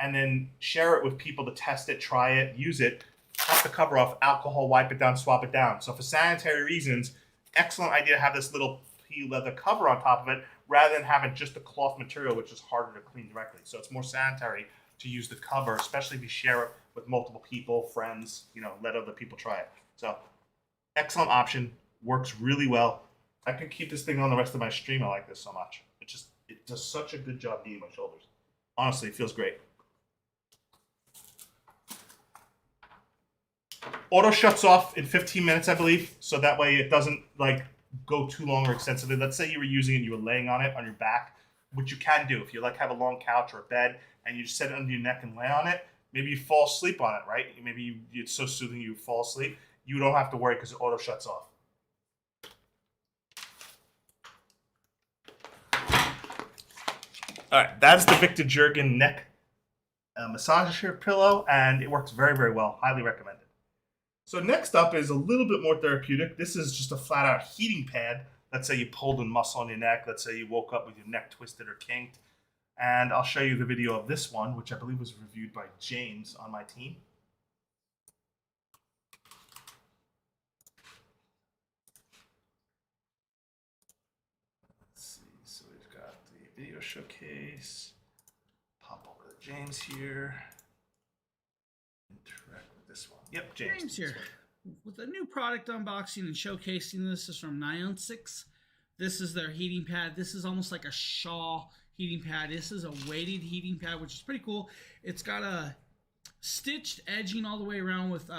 and then share it with people to test it, try it, use it, pop the cover off, alcohol, wipe it down, swap it down. So for sanitary reasons, excellent idea to have this little pea leather cover on top of it rather than having just the cloth material, which is harder to clean directly. So it's more sanitary to use the cover, especially if you share it with multiple people, friends, let other people try it. So excellent option, works really well. I could keep this thing on the rest of my stream. I like this so much. It does such a good job kneading my shoulders. Honestly, it feels great. Auto shuts off in 15 minutes, I believe, so that way it doesn't go too long or extensively. Let's say you were using it and you were laying on it on your back, which you can do. If you have a long couch or a bed and you just set it under your neck and lay on it, maybe you fall asleep on it, right? Maybe it's so soothing you fall asleep. You don't have to worry because it auto shuts off. All right, that's the Victor Jurgen neck massager pillow, and it works very, very well. Highly recommended. So next up is a little bit more therapeutic. This is just a flat-out heating pad. Let's say you pulled a muscle on your neck. Let's say you woke up with your neck twisted or kinked. And I'll show you the video of this one, which I believe was reviewed by James on my team. Let's see. So we've got the video showcase. Pop over to James here. Interact with this one. Yep, James here. With a new product unboxing and showcasing. This is from Niantic. This is their heating pad. This is almost like a Shaw heating pad. This is a weighted heating pad, which is pretty cool. It's got a stitched edging all the way around with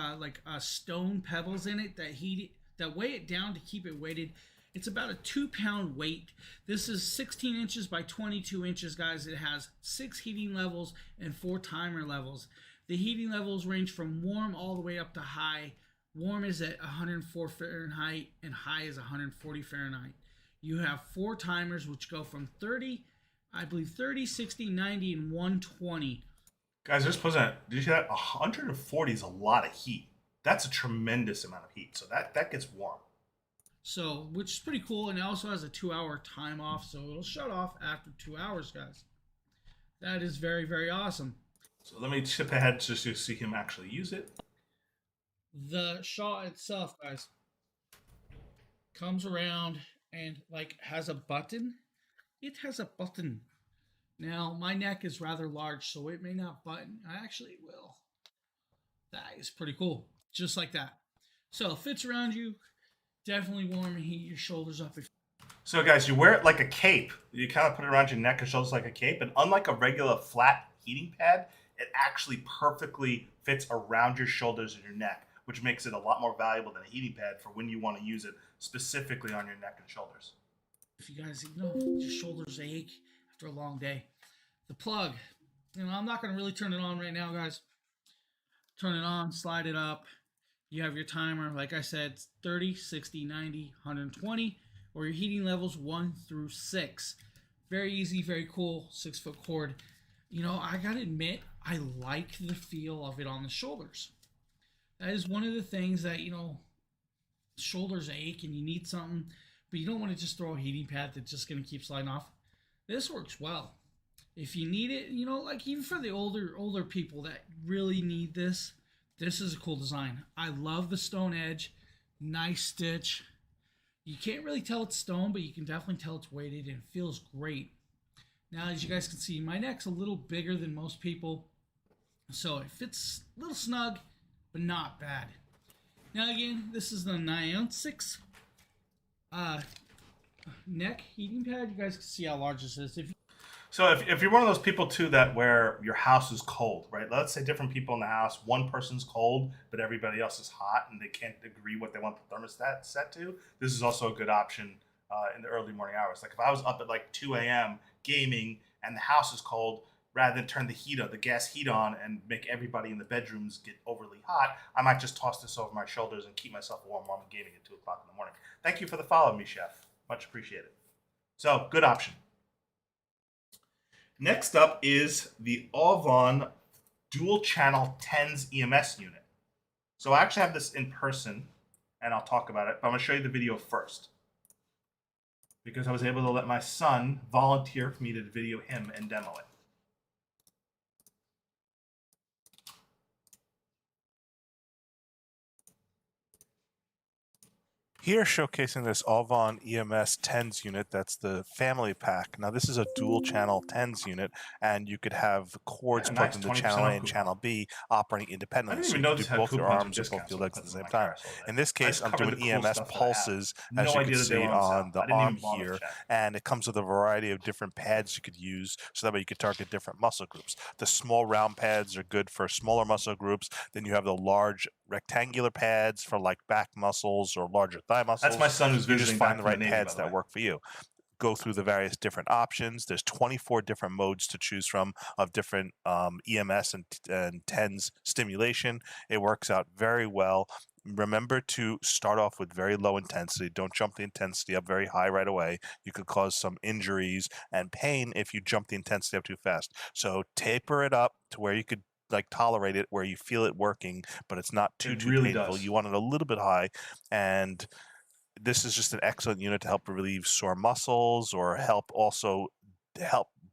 stone pebbles in it that weigh it down to keep it weighted. It's about a 2-pound weight. This is 16 inches by 22 inches, guys. It has 6 heating levels and 4 timer levels. The heating levels range from warm all the way up to high. Warm is at 104 Fahrenheit and high is 140 Fahrenheit. You have 4 timers which go from 30, 60, 90, and 120. Guys, just put that. Did you hear that? 140 is a lot of heat. That's a tremendous amount of heat. So that gets warm. So, which is pretty cool, and it also has a 2-hour time off, so it'll shut off after 2 hours, guys. That is very, very awesome. So let me skip ahead just to see him actually use it. The Shaw itself, guys. Comes around and like has a button. It has a button. Now my neck is rather large, so it may not button. I actually will. That is pretty cool. Just like that. So it fits around you. Definitely warm and heat your shoulders up. So guys, you wear it like a cape. You kind of put it around your neck and shoulders like a cape. And unlike a regular flat heating pad, it actually perfectly fits around your shoulders and your neck, which makes it a lot more valuable than a heating pad for when you want to use it specifically on your neck and shoulders. If you guys, your shoulders ache after a long day. The plug, I'm not going to really turn it on right now, guys. Turn it on, slide it up. You have your timer. Like I said, 30, 60, 90, 120. Or your heating levels 1 through 6. Very easy, very cool, 6-foot cord. I gotta admit, I like the feel of it on the shoulders. That is one of the things that, shoulders ache and you need something, but you don't want to just throw a heating pad that's just gonna keep sliding off. This works well. If you need it, like even for the older people that really need this is a cool design. I love the stone edge, nice stitch. You can't really tell it's stone, but you can definitely tell it's weighted and it feels great. Now, as you guys can see, my neck's a little bigger than most people, so it fits a little snug, but not bad. Now, again, this is the 9/6 neck heating pad. You guys can see how large this is. So if you're one of those people too that where your house is cold, right? Let's say different people in the house, one person's cold, but everybody else is hot and they can't agree what they want the thermostat set to. This is also a good option in the early morning hours. Like if I was up at like 2 a.m. gaming and the house is cold, rather than turn the gas heat on and make everybody in the bedrooms get overly hot, I might just toss this over my shoulders and keep myself warm while I'm gaming at 2 o'clock in the morning. Thank you for the follow, me chef. Much appreciated. So good option. Next up is the Audible dual channel EmsTENS EMS unit. So I actually have this in person and I'll talk about it, but I'm going to show you the video first because I was able to let my son volunteer for me to video him and demo it. Here, showcasing this Audible EMS TENS unit, that's the family pack. Now, this is a dual channel TENS unit, and you could have cords plugged into channel A and channel B operating independently. So you can do both your arms or both your legs at the same time. In this case, I'm doing EMS pulses, as you can see on the arm here, and it comes with a variety of different pads you could use, so that way you could target different muscle groups. The small round pads are good for smaller muscle groups. Then you have the large rectangular pads for like back muscles or larger thigh muscles. That's my son who's visiting. You just find the right pads that work for you. Go through the various different options. There's 24 different modes to choose from of different EMS and TENS stimulation. It works out very well. Remember to start off with very low intensity. Don't jump the intensity up very high right away. You could cause some injuries and pain if you jump the intensity up too fast. So taper it up to where you could like tolerate it, where you feel it working, but it's not too painful. You want it a little bit high, and this is just an excellent unit to help relieve sore muscles or help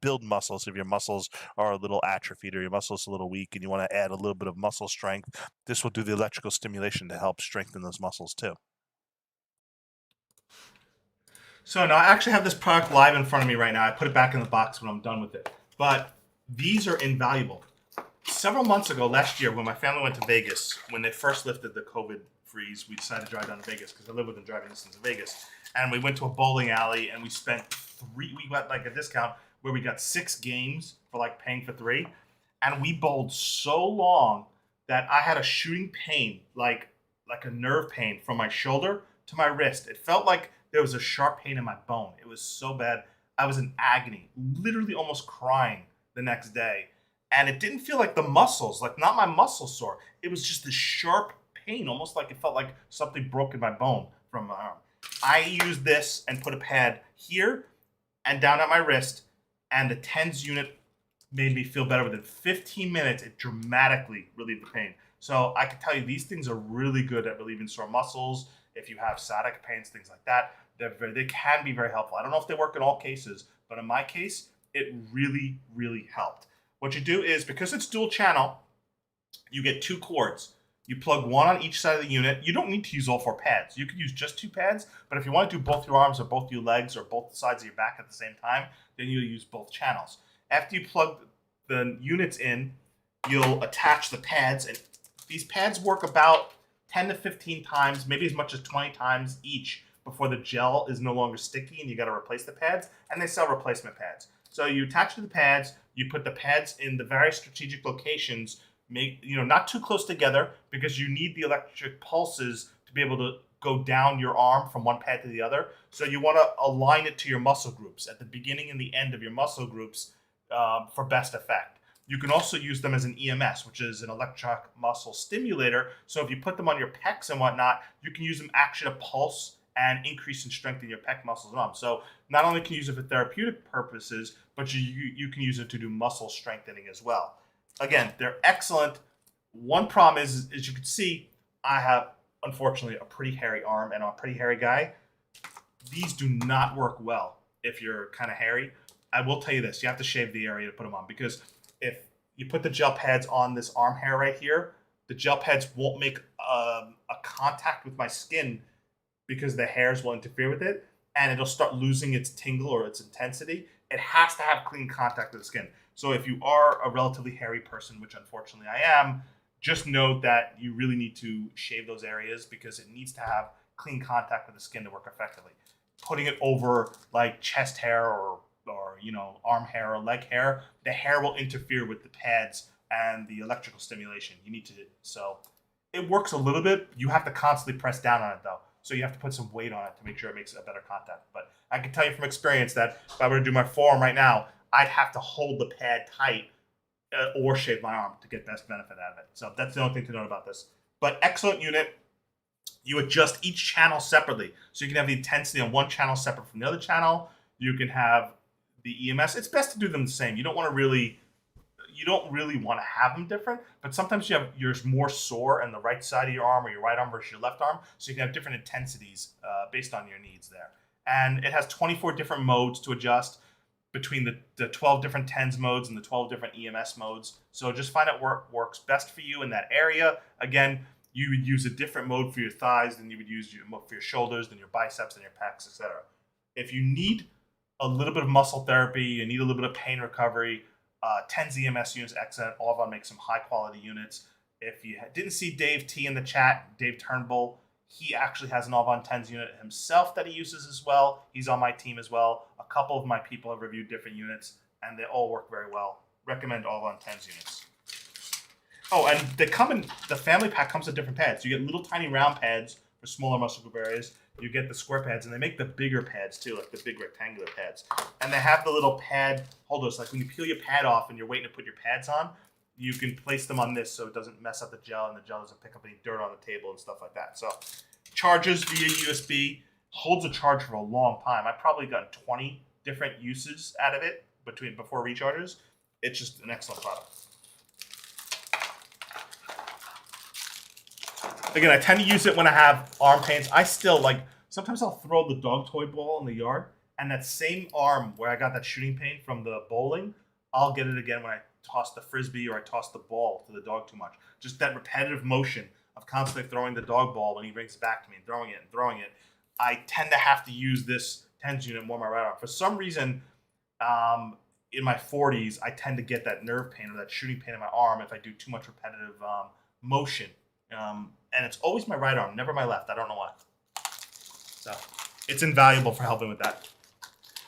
build muscles if your muscles are a little atrophied or your muscles a little weak and you want to add a little bit of muscle strength. This will do the electrical stimulation to help strengthen those muscles too. So now I actually have this product live in front of me right now. I put it back in the box when I'm done with it. But these are invaluable. Several months ago, last year, when my family went to Vegas, when they first lifted the COVID freeze, we decided to drive down to Vegas because I live within driving distance of Vegas. And we went to a bowling alley and we got like a discount where we got 6 games for like paying for 3. And we bowled so long that I had a shooting pain, like a nerve pain from my shoulder to my wrist. It felt like there was a sharp pain in my bone. It was so bad. I was in agony, literally almost crying the next day. And it didn't feel like the muscles, like not my muscles sore. It was just this sharp pain, almost like it felt like something broke in my bone from my arm. I used this and put a pad here and down at my wrist, and the TENS unit made me feel better. Within 15 minutes, it dramatically relieved the pain. So I can tell you these things are really good at relieving sore muscles. If you have sciatic pains, things like that, they can be very helpful. I don't know if they work in all cases, but in my case, it really, really helped. What you do is, because it's dual channel, you get 2 cords. You plug one on each side of the unit. You don't need to use all 4 pads. You could use just 2 pads, but if you want to do both your arms or both your legs or both sides of your back at the same time, then you'll use both channels. After you plug the units in, you'll attach the pads, and these pads work about 10 to 15 times, maybe as much as 20 times each before the gel is no longer sticky and you got to replace the pads, and they sell replacement pads. So you attach to the pads, you put the pads in the various strategic locations, not too close together because you need the electric pulses to be able to go down your arm from one pad to the other. So you want to align it to your muscle groups at the beginning and the end of your muscle groups for best effect. You can also use them as an EMS, which is an electric muscle stimulator. So if you put them on your pecs and whatnot, you can use them actually to pulse and increase in strength in your pec muscles and arms. So not only can you use it for therapeutic purposes, but you can use it to do muscle strengthening as well. Again, they're excellent. One problem is, as you can see, I have, unfortunately, a pretty hairy arm, and I'm a pretty hairy guy. These do not work well if you're kind of hairy. I will tell you this, you have to shave the area to put them on, because if you put the gel pads on this arm hair right here, the gel pads won't make a contact with my skin because the hairs will interfere with it, and it'll start losing its tingle or its intensity. It has to have clean contact with the skin. So if you are a relatively hairy person, which unfortunately I am, just note that you really need to shave those areas because it needs to have clean contact with the skin to work effectively. Putting it over like chest hair or arm hair or leg hair, the hair will interfere with the pads and the electrical stimulation. So it works a little bit. You have to constantly press down on it though. So you have to put some weight on it to make sure it makes a better contact. But I can tell you from experience that if I were to do my forearm right now, I'd have to hold the pad tight or shave my arm to get best benefit out of it. So that's the only thing to note about this. But excellent unit. You adjust each channel separately. So you can have the intensity on one channel separate from the other channel. You can have the EMS. It's best to do them the same. You don't really want to have them different, but sometimes you're more sore on the right side of your arm or your right arm versus your left arm. So you can have different intensities based on your needs there. And it has 24 different modes to adjust between the 12 different TENS modes and the 12 different EMS modes. So just find out what works best for you in that area. Again, you would use a different mode for your thighs than you would use for your shoulders, than your biceps, than your pecs, etc. If you need a little bit of muscle therapy, you need a little bit of pain recovery, TENS EMS units excellent. Audible makes some high quality units. If you didn't see Dave T in the chat, Dave Turnbull, he actually has an Audible TENS unit himself that he uses as well. He's on my team as well. A couple of my people have reviewed different units, and they all work very well. Recommend Audible TENS units. Oh, and the family pack comes with different pads. You get little tiny round pads for smaller muscle group areas. You get the square pads, and they make the bigger pads too, like the big rectangular pads. And they have the little pad holders, like when you peel your pad off and you're waiting to put your pads on, you can place them on this so it doesn't mess up the gel and the gel doesn't pick up any dirt on the table and stuff like that. So charges via USB, holds a charge for a long time. I've probably gotten 20 different uses out of it before recharges. It's just an excellent product. Again, I tend to use it when I have arm pains. Sometimes I'll throw the dog toy ball in the yard, and that same arm where I got that shooting pain from the bowling, I'll get it again when I toss the frisbee or I toss the ball to the dog too much. Just that repetitive motion of constantly throwing the dog ball when he brings it back to me and throwing it. I tend to have to use this TENS unit more on my right arm. For some reason, in my 40s, I tend to get that nerve pain or that shooting pain in my arm if I do too much repetitive motion. And it's always my right arm, never my left. I don't know why. So it's invaluable for helping with that.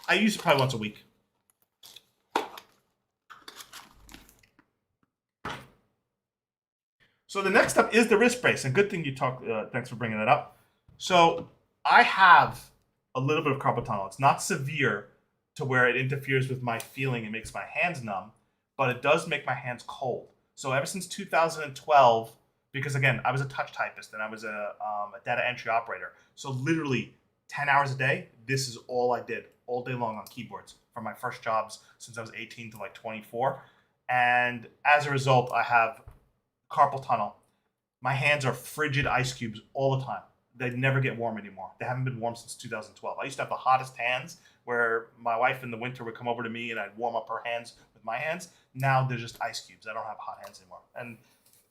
I use it probably once a week. So the next up is the wrist brace. A good thing you talked. Thanks for bringing that up. So I have a little bit of carpal tunnel. It's not severe to where it interferes with my feeling and makes my hands numb, but it does make my hands cold. So ever since 2012. Because again, I was a touch typist and I was a data entry operator. So literally 10 hours a day, this is all I did all day long on keyboards from my first jobs since I was 18 to like 24. And as a result, I have carpal tunnel. My hands are frigid ice cubes all the time. They never get warm anymore. They haven't been warm since 2012. I used to have the hottest hands where my wife in the winter would come over to me and I'd warm up her hands with my hands. Now they're just ice cubes. I don't have hot hands anymore. And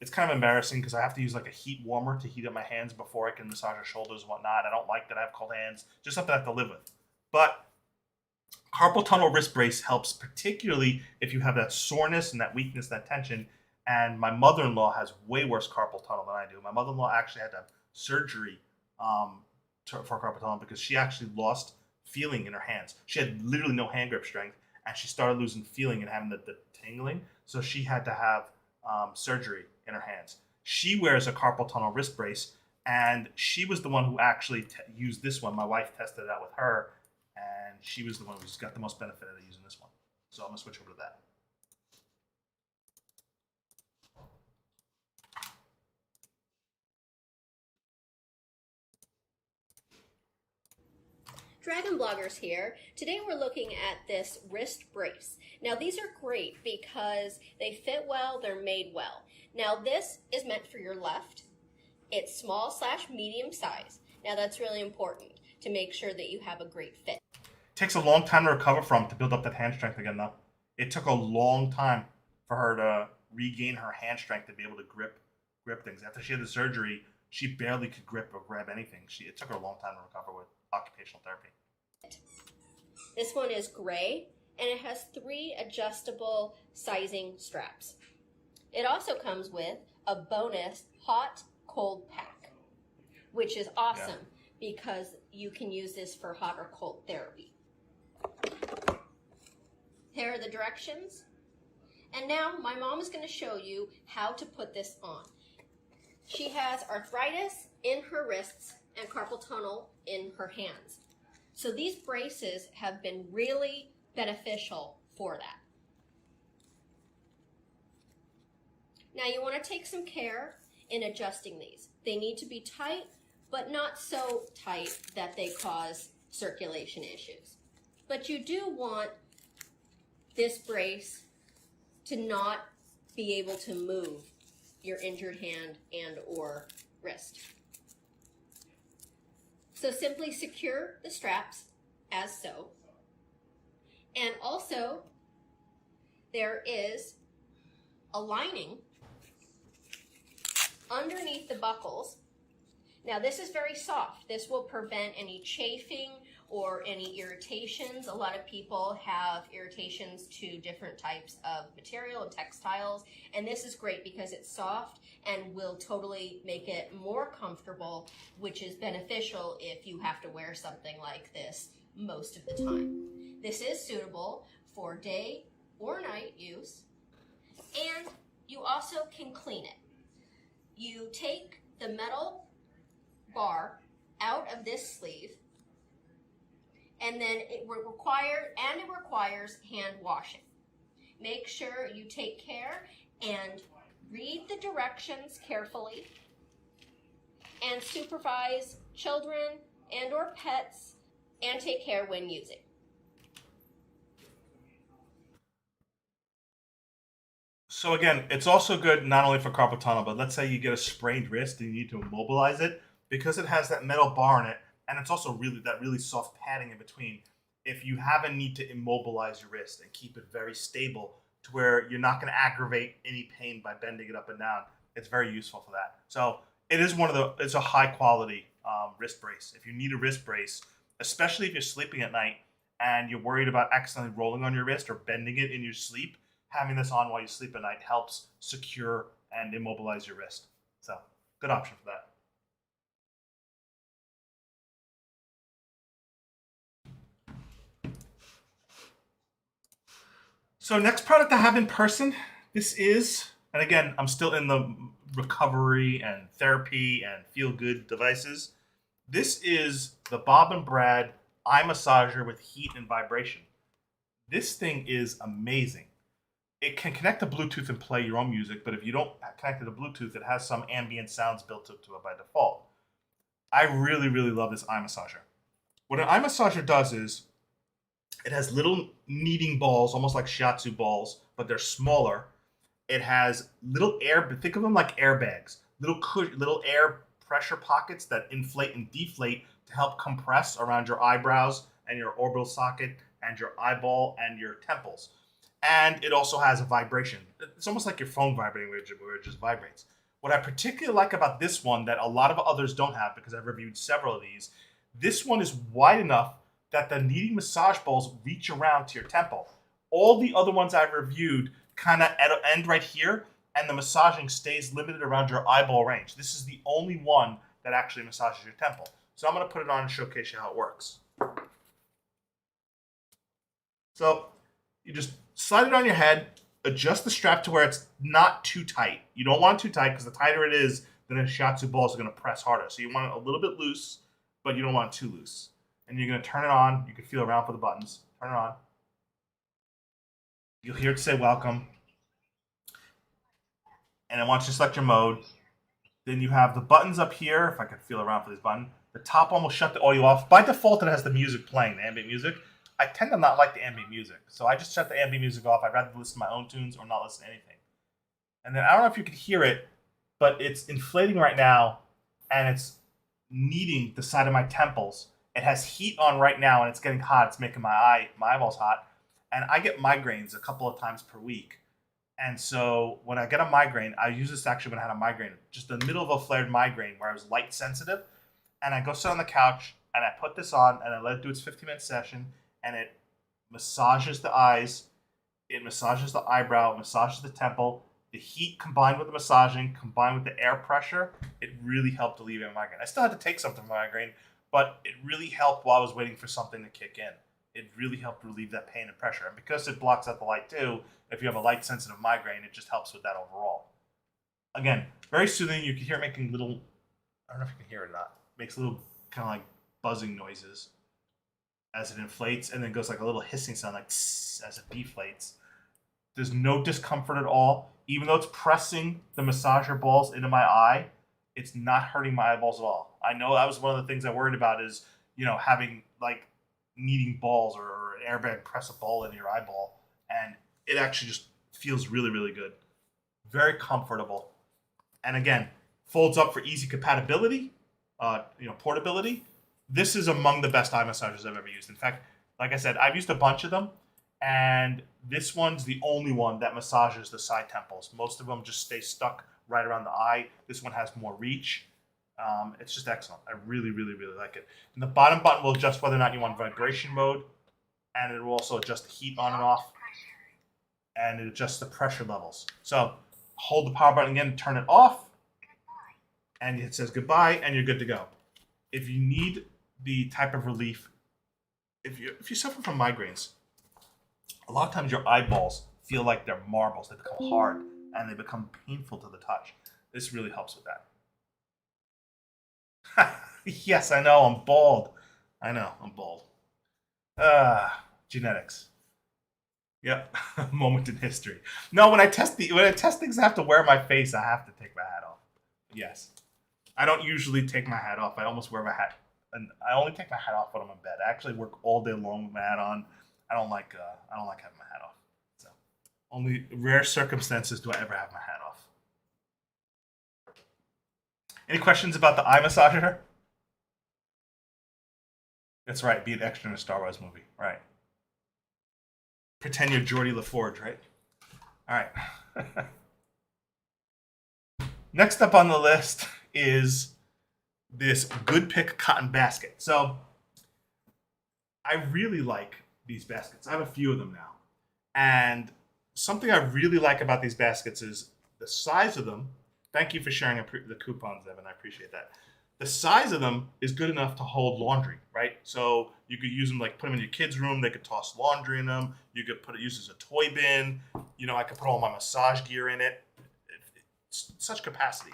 It's kind of embarrassing because I have to use like a heat warmer to heat up my hands before I can massage her shoulders and whatnot. I don't like that I have cold hands. Just something I have to live with. But carpal tunnel wrist brace helps particularly if you have that soreness and that weakness, that tension. And my mother-in-law has way worse carpal tunnel than I do. My mother-in-law actually had to have surgery for carpal tunnel because she actually lost feeling in her hands. She had literally no hand grip strength, and she started losing feeling and having the tingling. So she had to have surgery in her hands. She wears a carpal tunnel wrist brace, and she was the one who actually used this one. My wife tested it out with her, and she was the one who's got the most benefit out of using this one. So I'm going to switch over to that. DragonBloggers here. Today we're looking at this wrist brace. Now these are great because they fit well, they're made well. Now this is meant for your left. It's small/medium size. Now that's really important to make sure that you have a great fit. Takes a long time to recover from to build up that hand strength again though. It took a long time for her to regain her hand strength to be able to grip things. After she had the surgery, she barely could grip or grab anything. It took her a long time to recover with occupational therapy. This one is gray and it has 3 adjustable sizing straps. It also comes with a bonus hot cold pack, which is awesome because you can use this for hot or cold therapy. Here are the directions. And now my mom is going to show you how to put this on. She has arthritis in her wrists and carpal tunnel in her hands. So these braces have been really beneficial for that. Now you want to take some care in adjusting these. They need to be tight, but not so tight that they cause circulation issues. But you do want this brace to not be able to move your injured hand and or wrist. So simply secure the straps as so. And also there is a lining underneath the buckles. Now this is very soft. This will prevent any chafing or any irritations. A lot of people have irritations to different types of material and textiles, and this is great because it's soft and will totally make it more comfortable, which is beneficial if you have to wear something like this most of the time. This is suitable for day or night use, and you also can clean it. You take the metal bar out of this sleeve, and then it requires hand washing. Make sure you take care and read the directions carefully and supervise children and or pets and take care when using. So again, it's also good not only for carpal tunnel, but let's say you get a sprained wrist and you need to immobilize it, because it has that metal bar in it, and it's also really soft padding in between. If you have a need to immobilize your wrist and keep it very stable to where you're not going to aggravate any pain by bending it up and down, it's very useful for that. So it's a high quality wrist brace. If you need a wrist brace, especially if you're sleeping at night and you're worried about accidentally rolling on your wrist or bending it in your sleep, having this on while you sleep at night helps secure and immobilize your wrist. So good option for that. So next product I have in person, this is, and again, I'm still in the recovery and therapy and feel-good devices. This is the Bob and Brad eye massager with heat and vibration. This thing is amazing. It can connect to Bluetooth and play your own music, but if you don't connect it to Bluetooth, it has some ambient sounds built into it by default. I really love this eye massager. What an eye massager does is, it has little kneading balls, almost like shiatsu balls, but they're smaller. It has little think of them like airbags, little air pressure pockets that inflate and deflate to help compress around your eyebrows and your orbital socket and your eyeball and your temples. and it also has a vibration. It's almost like your phone vibrating where it just vibrates. What I particularly like about this one that a lot of others don't have, because I've reviewed several of these, this one is wide enough that the kneading massage balls reach around to your temple. All the other ones I've reviewed kind of end right here, and the massaging stays limited around your eyeball range. This is the only one that actually massages your temple. So I'm going to put it on and showcase you how it works. So you just slide it on your head, adjust the strap to where it's not too tight. You don't want it too tight because the tighter it is, then the shiatsu balls are going to press harder. So you want it a little bit loose, but you don't want it too loose. And you're going to turn it on. You can feel around for the buttons. Turn it on. You'll hear it say welcome. And then once you select your mode, then you have the buttons up here. If I can feel around for this button. The top one will shut the audio off. By default, it has the music playing, the ambient music. I tend to not like the ambient music, so I just shut the ambient music off. I'd rather listen to my own tunes or not listen to anything. And then I don't know if you can hear it, but it's inflating right now, and it's kneading the side of my temples. It has heat on right now, and it's getting hot. It's making my eyeballs hot. And I get migraines a couple of times per week. And so when I get a migraine, I use this actually when I had a migraine, just in the middle of a flared migraine where I was light sensitive. And I go sit on the couch, and I put this on, and I let it do its 15-minute session, and it massages the eyes, it massages the eyebrow, it massages the temple. The heat combined with the massaging, combined with the air pressure, it really helped alleviate my migraine. I still had to take something for my migraine, but it really helped while I was waiting for something to kick in. It really helped relieve that pain and pressure. And because it blocks out the light too, if you have a light-sensitive migraine, it just helps with that overall. Again, very soothing. You can hear it making little, I don't know if you can hear it or not, makes little kind of like buzzing noises as it inflates, and then goes like a little hissing sound, like tss, as it deflates. There's no discomfort at all. Even though it's pressing the massager balls into my eye, it's not hurting my eyeballs at all. I know that was one of the things I worried about is, having like kneading balls or an airbag press a ball into your eyeball, and it actually just feels really, really good. Very comfortable. And again, folds up for easy compatibility, portability. This is among the best eye massagers I've ever used. In fact, like I said, I've used a bunch of them, and this one's the only one that massages the side temples. Most of them just stay stuck right around the eye. This one has more reach. It's just excellent. I really, really, really like it. And the bottom button will adjust whether or not you want vibration mode, and it will also adjust the heat on and off, and it adjusts the pressure levels. So hold the power button again, turn it off, and it says goodbye, and you're good to go. If you need the type of relief, if you suffer from migraines, a lot of times your eyeballs feel like they're marbles. They become hard, and they become painful to the touch. This really helps with that. Yes, I know, I'm bald. I know, I'm bald. Genetics. Yep, moment in history. No, when I test things, I have to wear my face. I have to take my hat off. Yes, I don't usually take my hat off. I almost wear my hat, and I only take my hat off when I'm in bed. I actually work all day long with my hat on. I don't like having my hat off. So, only rare circumstances do I ever have my hat off. Any questions about the eye massager? That's right. Be an extra in a Star Wars movie, right? Pretend you're Geordie LaForge, right? All right. Next up on the list is this Good Pick cotton basket. So I really like these baskets. I have a few of them now. And something I really like about these baskets is the size of them. Thank you for sharing the coupons, Evan. I appreciate that. The size of them is good enough to hold laundry, right? So you could use them, like put them in your kids' room. They could toss laundry in them. You could use as a toy bin. I could put all my massage gear in it. It's such capacity.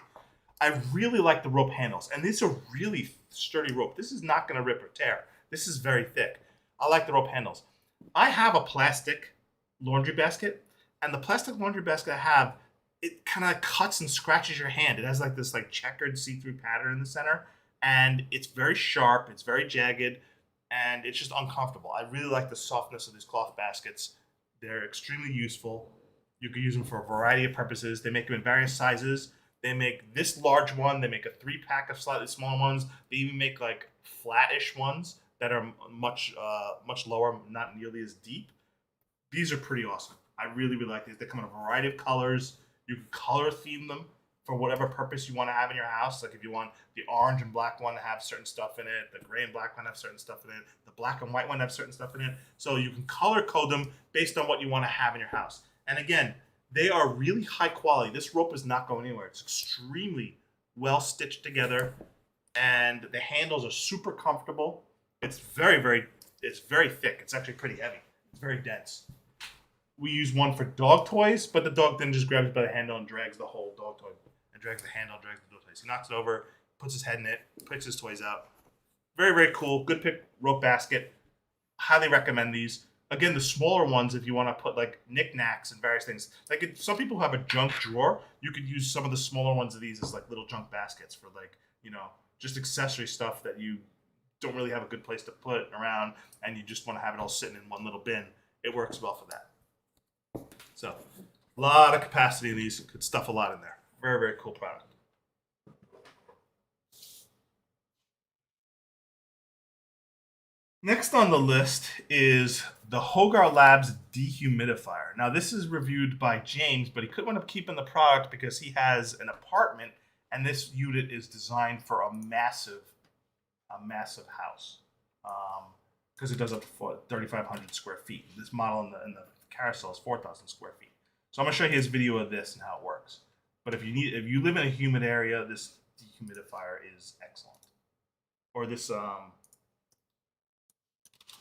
I really like the rope handles. And these are really sturdy rope. This is not going to rip or tear. This is very thick. I like the rope handles. I have a plastic laundry basket. And the plastic laundry basket I have, it kind of cuts and scratches your hand. It has like this checkered see-through pattern in the center, and it's very sharp, it's very jagged, and it's just uncomfortable. I really like the softness of these cloth baskets. They're extremely useful. You can use them for a variety of purposes. They make them in various sizes. They make this large one. They make a 3-pack of slightly smaller ones. They even make like flattish ones that are much lower, not nearly as deep. These are pretty awesome. I really, really like these. They come in a variety of colors. You can color theme them for whatever purpose you want to have in your house. Like if you want the orange and black one to have certain stuff in it, the gray and black one to have certain stuff in it, the black and white one to have certain stuff in it. So you can color code them based on what you want to have in your house. And again, they are really high quality. This rope is not going anywhere. It's extremely well stitched together, and the handles are super comfortable. It's very thick. It's actually pretty heavy. It's very dense. We use one for dog toys, but the dog then just grabs it by the handle and drags the whole dog toy. And drags the handle, drags the dog toys. He knocks it over, puts his head in it, picks his toys out. Very, very cool. Good pick rope basket. Highly recommend these. Again, the smaller ones, if you want to put like knickknacks and various things. Like some people have a junk drawer. You could use some of the smaller ones of these as like little junk baskets for like, you know, just accessory stuff that you don't really have a good place to put it around and you just want to have it all sitting in one little bin. It works well for that. So, a lot of capacity in these. Could stuff a lot in there. Very, very cool product. Next on the list is the Hogar Labs dehumidifier. Now, this is reviewed by James, but he couldn't end up keeping the product because he has an apartment, and this unit is designed for a massive house because it does up to 3,500 square feet. This model in the carousel is 4,000 square feet. So I'm going to show you his video of this and how it works. But if you live in a humid area, this dehumidifier is excellent. Or this let's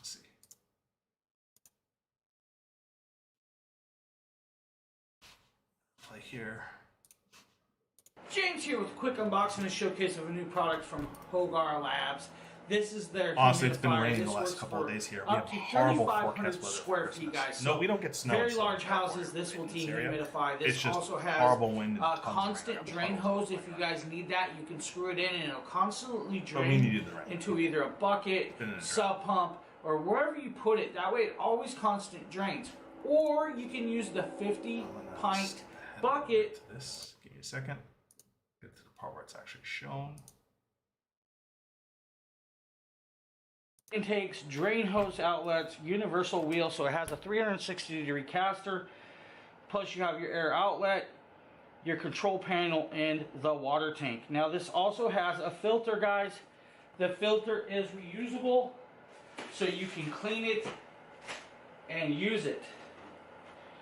see. Play here. James here with a quick unboxing and showcase of a new product from Hogar Labs. This is their Honestly, it's been humidifier. raining the This last works couple of for days here. We up have to horrible 3,500 forecast weather square for feet, Christmas. guys. No, we don't get snow. Very so large houses. This will in this area. dehumidify. This It's just also has horrible wind and a tons of constant rain. drain hose. If you guys need that, you can screw it in and it'll constantly But we drain needed the rain. into either a bucket, Been in a drought. sub pump, or wherever you put it. That way it always constant drains. Or you can use the 50-pint bucket. This. Give me a second. Get to the part where it's actually shown. Intakes, drain hose outlets, universal wheel, so it has a 360-degree caster. Plus you have your air outlet, your control panel, and the water tank. Now this also has a filter, guys. The filter is reusable, so you can clean it and use it.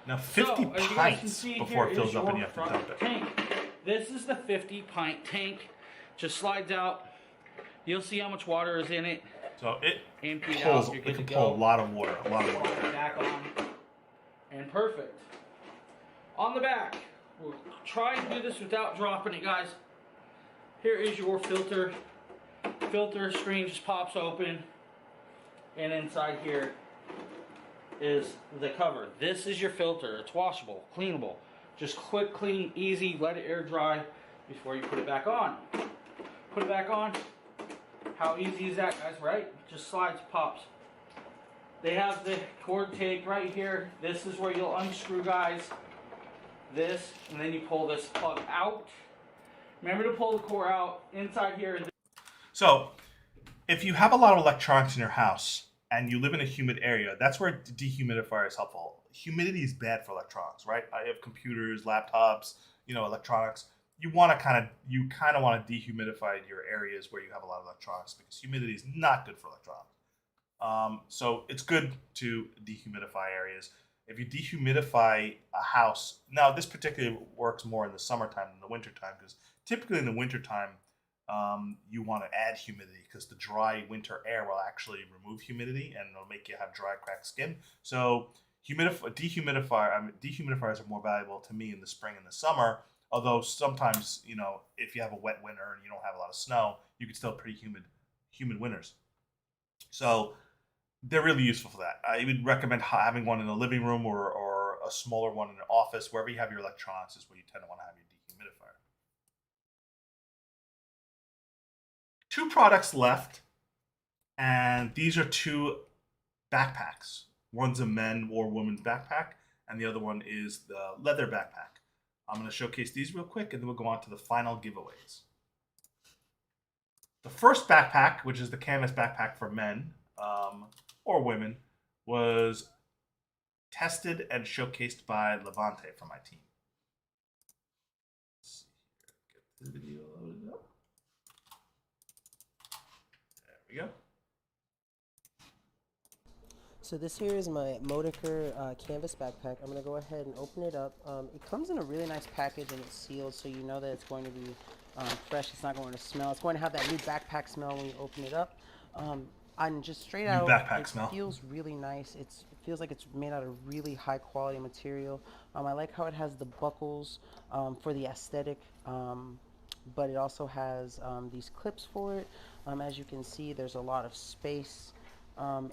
Now 50 as you guys can pints see, before here it fills is up and your you have to front dump it. tank. This is the 50-pint tank. Just slides out. You'll see how much water is in it. So it Empty it pulls. out. You're It good can to pull go. a lot of water. A lot of water. Back on. And perfect. On the back, we'll try and do this without dropping it, guys. Here is your filter. Filter screen just pops open. And inside here is the cover. This is your filter. It's washable, cleanable. Just quick, clean, easy. Let it air dry before you put it back on. Put it back on. How easy is that, guys, right? Just slides, pops. They have the cord take right here. This is where you'll unscrew, guys. This, and then you pull this plug out. Remember to pull the cord out inside here. So, if you have a lot of electronics in your house and you live in a humid area, that's where the dehumidifier is helpful. Humidity is bad for electronics, right? I have computers, laptops, electronics. You kind of want to dehumidify your areas where you have a lot of electronics because humidity is not good for electronics. So it's good to dehumidify areas. If you dehumidify a house, now this particularly works more in the summertime than the wintertime because typically in the wintertime, you want to add humidity because the dry winter air will actually remove humidity and it'll make you have dry, cracked skin. So dehumidifiers are more valuable to me in the spring and the summer. Although sometimes, if you have a wet winter and you don't have a lot of snow, you can still have pretty humid winters. So they're really useful for that. I would recommend having one in the living room or a smaller one in an office. Wherever you have your electronics is where you tend to want to have your dehumidifier. 2 products left, and these are 2 backpacks. One's a men or women's backpack, and the other one is the leather backpack. I'm going to showcase these real quick, and then we'll go on to the final giveaways. The first backpack, which is the canvas backpack for men or women, was tested and showcased by Levante from my team. Let's see here. Get the video loaded up. There we go. So this here is my Modiker canvas backpack. I'm going to go ahead and open it up. It comes in a really nice package and it's sealed, so you know that it's going to be fresh. It's not going to smell. It's going to have that new backpack smell when you open it up. And just straight out, it feels really nice. It feels like it's made out of really high quality material. I like how it has the buckles for the aesthetic, but it also has these clips for it. As you can see, there's a lot of space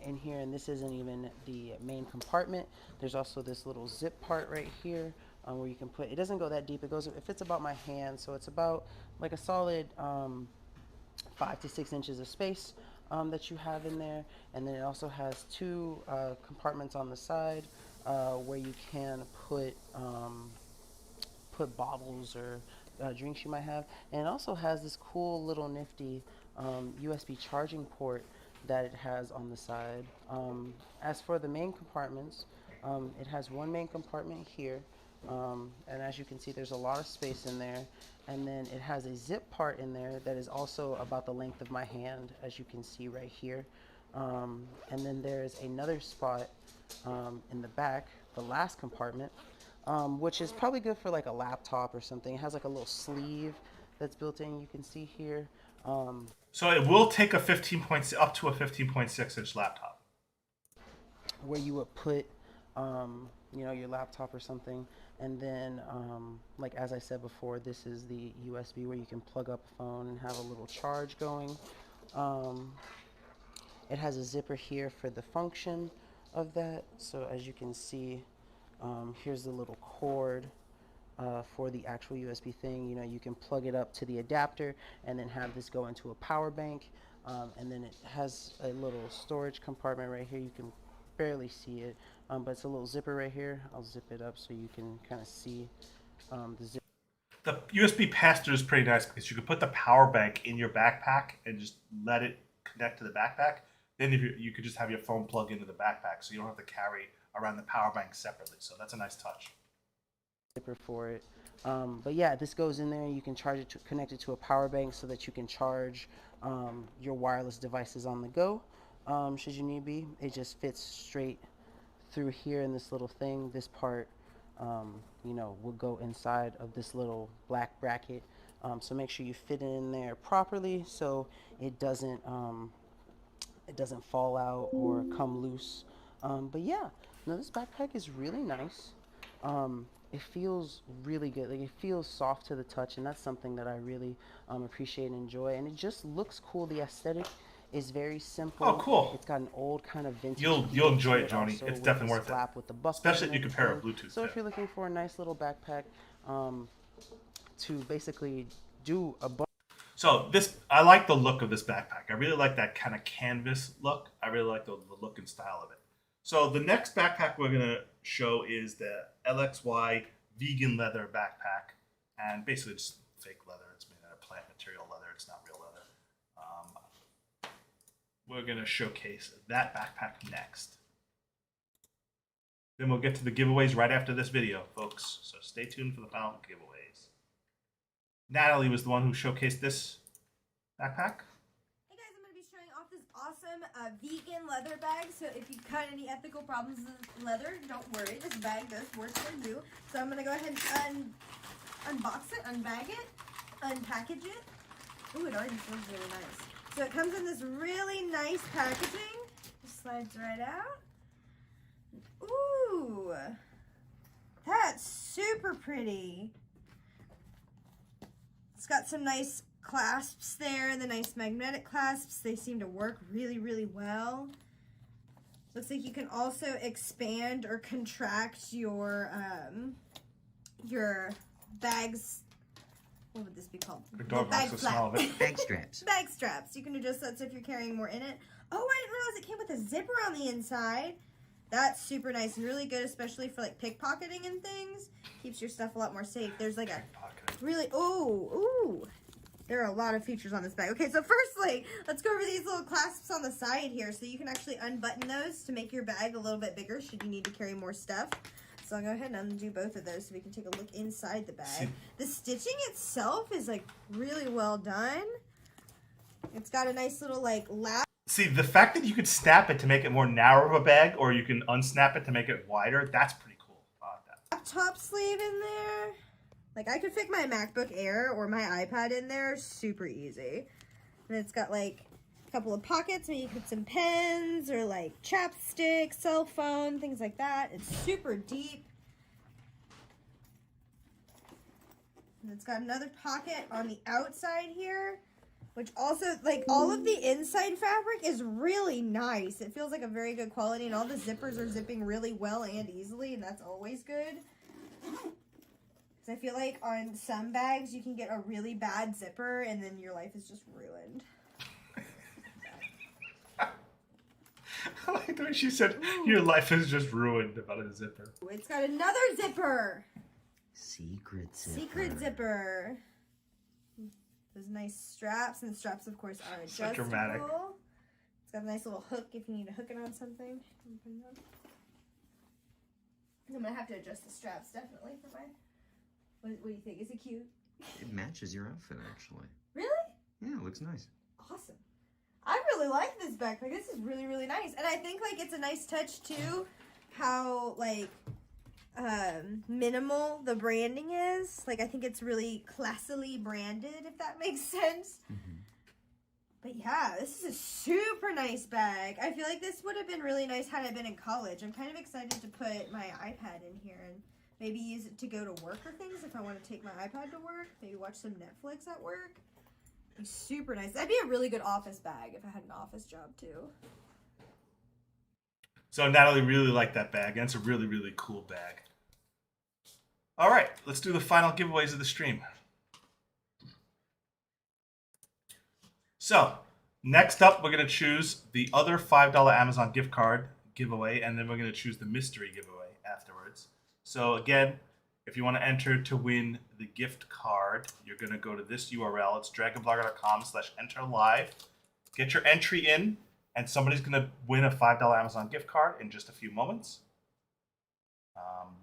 in here, and this isn't even the main compartment. There's also this little zip part right here where you can put, it doesn't go that deep, it fits about my hand, so it's about like a solid 5 to 6 inches of space that you have in there. And then it also has 2 compartments on the side where you can put bottles or drinks you might have. And it also has this cool little nifty USB charging port that it has on the side. As for the main compartments, it has one main compartment here, and as you can see, there's a lot of space in there. And then it has a zip part in there that is also about the length of my hand, as you can see right here. And then there's another spot in the back, the last compartment, which is probably good for like a laptop or something. It has like a little sleeve that's built in, you can see here. So it will take a up to a 15.6 inch laptop, where you would put you know, your laptop or something. And then like as I said before, this is the USB where you can plug up a phone and have a little charge going. It has a zipper here for the function of that. So as you can see, here's the little cord for the actual USB thing. You know, you can plug it up to the adapter and then have this go into a power bank. And then it has a little storage compartment right here. You can barely see it, but it's a little zipper right here. I'll zip it up so you can kind of see the zip. The USB pass-through is pretty nice because you can put the power bank in your backpack and just let it connect to the backpack. Then if you could just have your phone plug into the backpack, so you don't have to carry around the power bank separately. So that's a nice touch. Zipper for it, but yeah, this goes in there. You can charge it, connect it to a power bank so that you can charge your wireless devices on the go, should you need be. It just fits straight through here in this little thing. This part, you know, will go inside of this little black bracket. So make sure you fit it in there properly so it doesn't fall out or come loose. But yeah, no, this backpack is really nice. It feels really good. Like, it feels soft to the touch, and that's something that I really appreciate and enjoy. And it just looks cool. The aesthetic is very simple. Oh, cool. It's got an old kind of vintage. You'll enjoy it, Joni. It's definitely worth it. With the especially if you can pair it with Bluetooth. So if you're looking for a nice little backpack to basically do a bunch. So I like the look of this backpack. I really like that kind of canvas look. I really like the look and style of it. So the next backpack we're going to show is the LXY vegan leather backpack. And basically it's fake leather. It's made out of plant material leather. It's not real leather. We're going to showcase that backpack next. Then we'll get to the giveaways right after this video, folks. So stay tuned for the final giveaways. Natalie was the one who showcased this backpack. Hey guys, I'm going to be showing off this awesome vegan leather bag. So if you've got any ethical problems with leather, don't worry. This bag does work for you. So I'm going to go ahead and unbox it, unbag it, unpackage it. Ooh, it already feels really nice. So it comes in this really nice packaging. Just slides right out. Ooh, that's super pretty. It's got some nice clasps there, the nice magnetic clasps. They seem to work really, really well. Looks like you can also expand or contract your bags. What would this be called? The dog likes the smell of it. Bag straps. Bag straps. You can adjust that so if you're carrying more in it. Oh, I didn't realize it came with a zipper on the inside. That's super nice and really good, especially for like pickpocketing and things. Keeps your stuff a lot more safe. There's like a really, ooh, There are a lot of features on this bag. Okay, so firstly, let's go over these little clasps on the side here. So you can actually unbutton those to make your bag a little bit bigger should you need to carry more stuff. So I'll go ahead and undo both of those so we can take a look inside the bag. The stitching itself is like really well done. It's got a nice little like lap. See, the fact that you could snap it to make it more narrow of a bag, or you can unsnap it to make it wider, that's pretty cool. I like that. Laptop sleeve in there. Like, I could fit my MacBook Air or my iPad in there super easy. And it's got, like, a couple of pockets where you can put some pens or, like, chapstick, cell phone, things like that. It's super deep. And it's got another pocket on the outside here, which also, like, all of the inside fabric is really nice. It feels like a very good quality, and all the zippers are zipping really well and easily, and that's always good. I feel like on some bags you can get a really bad zipper and then your life is just ruined. I like the way she said, your life is just ruined about a zipper. It's got another zipper. Secret zipper. Secret zipper. Those nice straps, and the straps of course are adjustable. So dramatic. It's got a nice little hook if you need to hook it on something. I'm gonna have to adjust the straps definitely for my... What do you think? Is it cute? It matches your outfit, actually. Really? Yeah, it looks nice. Awesome. I really like this backpack. This is really, really nice. And I think, like, it's a nice touch, too, how, like, minimal the branding is. Like, I think it's really classily branded, if that makes sense. Mm-hmm. But, yeah, this is a super nice bag. I feel like this would have been really nice had I been in college. I'm kind of excited to put my iPad in here and maybe use it to go to work or things if I want to take my iPad to work. Maybe watch some Netflix at work. It'd be super nice. That'd be a really good office bag if I had an office job too. So Natalie really liked that bag, and it's a really, really cool bag. All right, let's do the final giveaways of the stream. So next up, we're going to choose the other $5 Amazon gift card giveaway, and then we're going to choose the mystery giveaway afterwards. So again, if you want to enter to win the gift card, you're going to go to this URL. It's dragonblogger.com/enter-live. Get your entry in, and somebody's going to win a $5 Amazon gift card in just a few moments.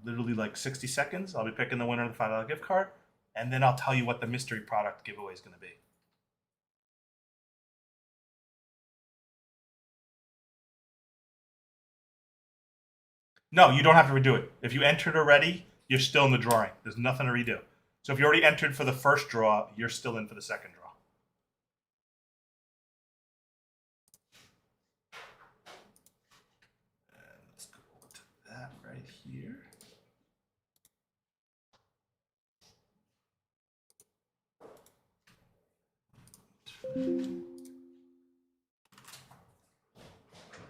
Literally like 60 seconds. I'll be picking the winner of the $5 gift card, and then I'll tell you what the mystery product giveaway is going to be. No, you don't have to redo it. If you entered already, you're still in the drawing. There's nothing to redo. So if you already entered for the first draw, you're still in for the second draw. And let's go to that right here.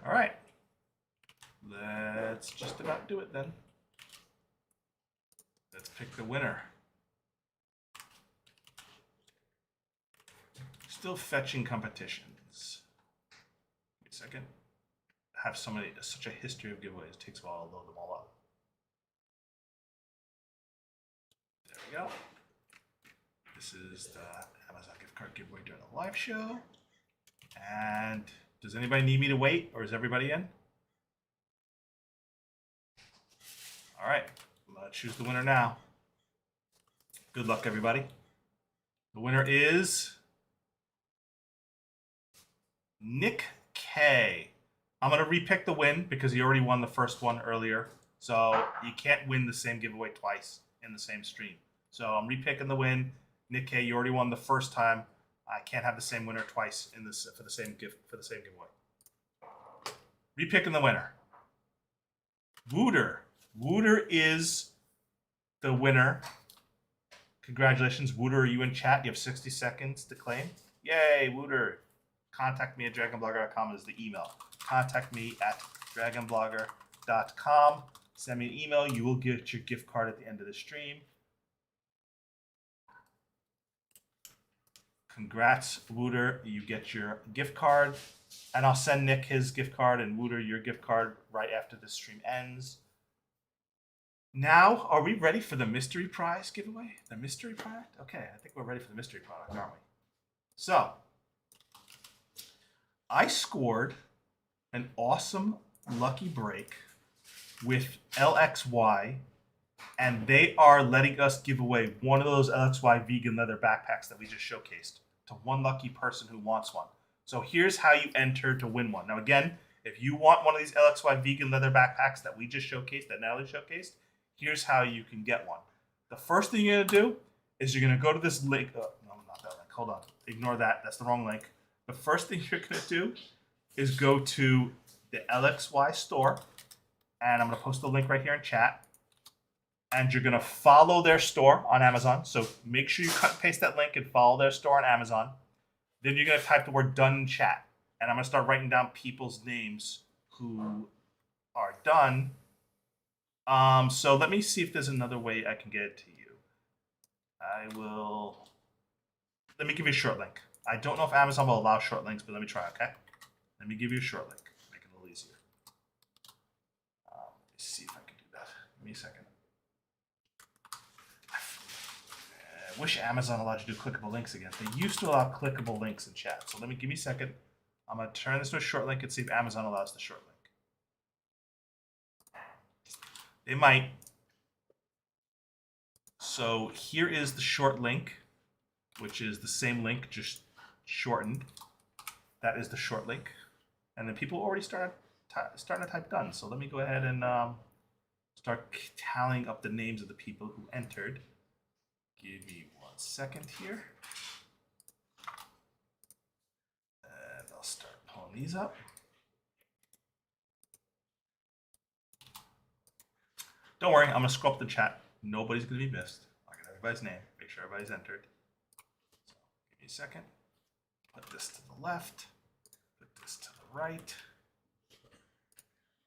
All right. Let's just about do it then. Let's pick the winner. Still fetching competitions. Wait a second. Have such a history of giveaways. It takes a while to load them all up. There we go. This is the Amazon gift card giveaway during the live show. And does anybody need me to wait, or is everybody in? All right, I'm going to choose the winner now. Good luck, everybody. The winner is Nick K. I'm going to repick the win because he already won the first one earlier. So you can't win the same giveaway twice in the same stream. So I'm repicking the win. Nick K, you already won the first time. I can't have the same winner twice in this for the same giveaway. Repicking the winner. Wooter. Wooter is the winner. Congratulations, Wooter. Are you in chat? You have 60 seconds to claim. Yay, Wooter. Contact me at dragonblogger.com is the email. Contact me at dragonblogger.com. Send me an email. You will get your gift card at the end of the stream. Congrats, Wooter. You get your gift card. And I'll send Nick his gift card and Wooter your gift card right after the stream ends. Now, are we ready for the mystery prize giveaway? The mystery product? Okay, I think we're ready for the mystery product, aren't we? So, I scored an awesome lucky break with LXY, and they are letting us give away one of those LXY vegan leather backpacks that we just showcased to one lucky person who wants one. So here's how you enter to win one. Now again, if you want one of these LXY vegan leather backpacks that we just showcased, that Natalie showcased, here's how you can get one. The first thing you're gonna do is you're gonna go to this link. Oh, no, not that link. Hold on. Ignore that. That's the wrong link. The first thing you're gonna do is go to the LXY store, and I'm gonna post the link right here in chat. And you're gonna follow their store on Amazon. So make sure you cut and paste that link and follow their store on Amazon. Then you're gonna type the word done in chat. And I'm gonna start writing down people's names who are done. So let me see if there's another way I can get it to you. Let me give you a short link. I don't know if Amazon will allow short links, but let me try, okay? Let me give you a short link. Make it a little easier. Let's see if I can do that. Give me a second. I wish Amazon allowed you to do clickable links again. They used to allow clickable links in chat. So give me a second. I'm going to turn this to a short link and see if Amazon allows the short link. They might. So here is the short link, which is the same link, just shortened. That is the short link. And then people already starting to type done. So let me go ahead and start tallying up the names of the people who entered. Give me 1 second here. And I'll start pulling these up. Don't worry, I'm going to scroll up the chat. Nobody's going to be missed. I'll get everybody's name, make sure everybody's entered. So give me a second. Put this to the left. Put this to the right.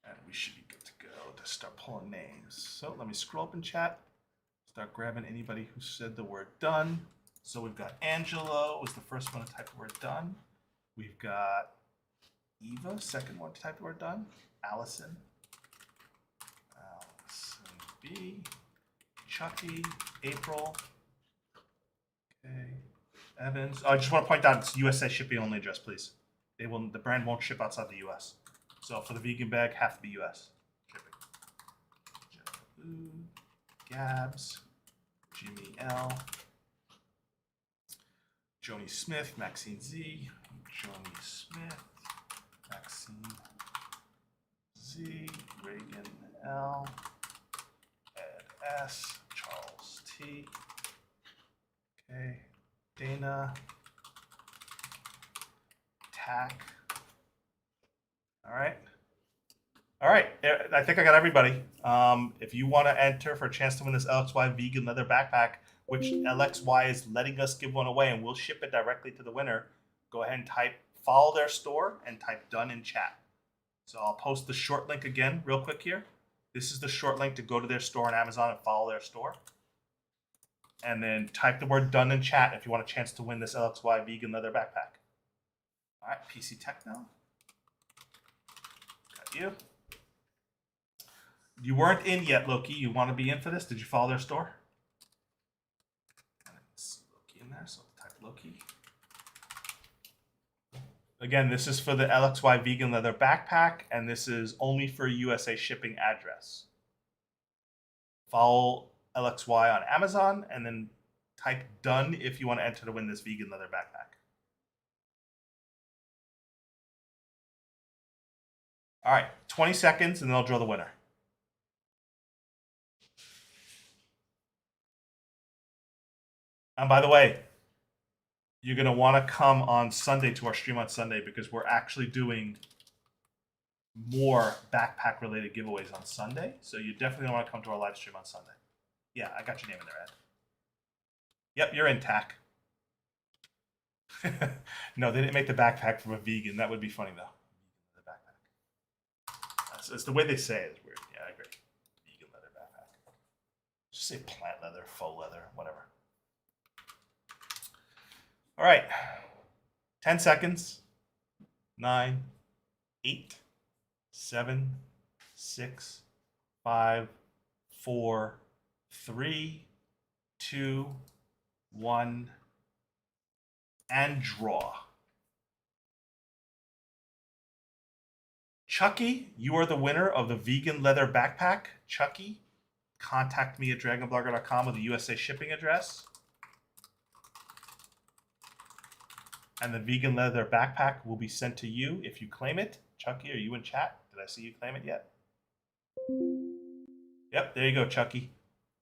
And we should be good to go to start pulling names. So let me scroll up in chat. Start grabbing anybody who said the word done. So we've got Angelo was the first one to type the word done. We've got Eva, second one to type the word done. Allison B, Chucky, April. Okay, Evans. Oh, I just want to point out it's USA shipping only address, please. The brand won't ship outside the US. So for the vegan bag, have to be US shipping. Gabs, Jimmy L, Joni Smith, Maxine Z, Joni Smith, Maxine Z, Reagan L, Ed S, Charles T, okay, Dana, Tack. All right, I think I got everybody. If you want to enter for a chance to win this LXY vegan leather backpack, which LXY is letting us give one away, and we'll ship it directly to the winner, go ahead and follow their store and type done in chat. So I'll post the short link again real quick here. This is the short link to go to their store on Amazon and follow their store. And then type the word done in chat if you want a chance to win this LXY vegan leather backpack. All right, PC Tech now. Got you. You weren't in yet, Loki. You want to be in for this? Did you follow their store? It's Loki in there, so type Loki. Again, this is for the LXY vegan leather backpack, and this is only for USA shipping address. Follow LXY on Amazon, and then type done if you want to enter to win this vegan leather backpack. All right, 20 seconds, and then I'll draw the winner. And by the way, you're going to want to come on Sunday to our stream on Sunday because we're actually doing more backpack-related giveaways on Sunday. So you definitely want to come to our live stream on Sunday. Yeah, I got your name in there, Ed. Yep, you're in, Tack. No, they didn't make the backpack from a vegan. That would be funny, though. The backpack. It's the way they say it is weird. Yeah, I agree. Vegan leather backpack. Just say plant leather, faux leather, whatever. All right, 10 seconds. 9, 8, 7, 6, 5, 4, 3, 2, 1. and draw. Chucky, you are the winner of the vegan leather backpack. Chucky, contact me at DragonBlogger.com with a USA shipping address. And the vegan leather backpack will be sent to you if you claim it. Chucky, are you in chat? Did I see you claim it yet? Yep, there you go, Chucky.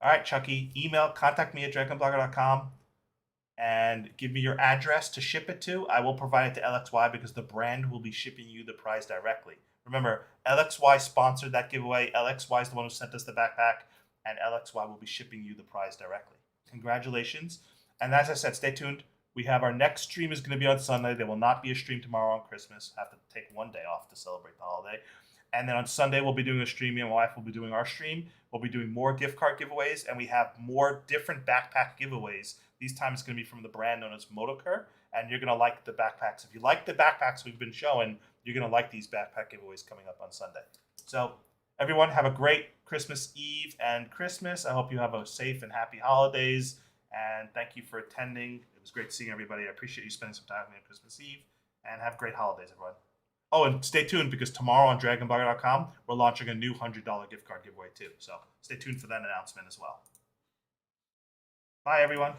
All right, Chucky, contact me at DragonBlogger.com and give me your address to ship it to. I will provide it to LXY because the brand will be shipping you the prize directly. Remember, LXY sponsored that giveaway. LXY is the one who sent us the backpack, and LXY will be shipping you the prize directly. Congratulations. And as I said, stay tuned. We have our next stream is going to be on Sunday. There will not be a stream tomorrow on Christmas. Have to take one day off to celebrate the holiday. And then on Sunday, we'll be doing a stream. Me and my wife will be doing our stream. We'll be doing more gift card giveaways, and we have more different backpack giveaways. These times it's going to be from the brand known as Motocur, and you're going to like the backpacks. If you like the backpacks we've been showing, you're going to like these backpack giveaways coming up on Sunday. So everyone, have a great Christmas Eve and Christmas. I hope you have a safe and happy holidays, and thank you for attending. It was great seeing everybody. I appreciate you spending some time with me on Christmas Eve, and have great holidays, everyone. Oh, and stay tuned because tomorrow on DragonBlogger.com, we're launching a new $100 gift card giveaway too. So stay tuned for that announcement as well. Bye, everyone.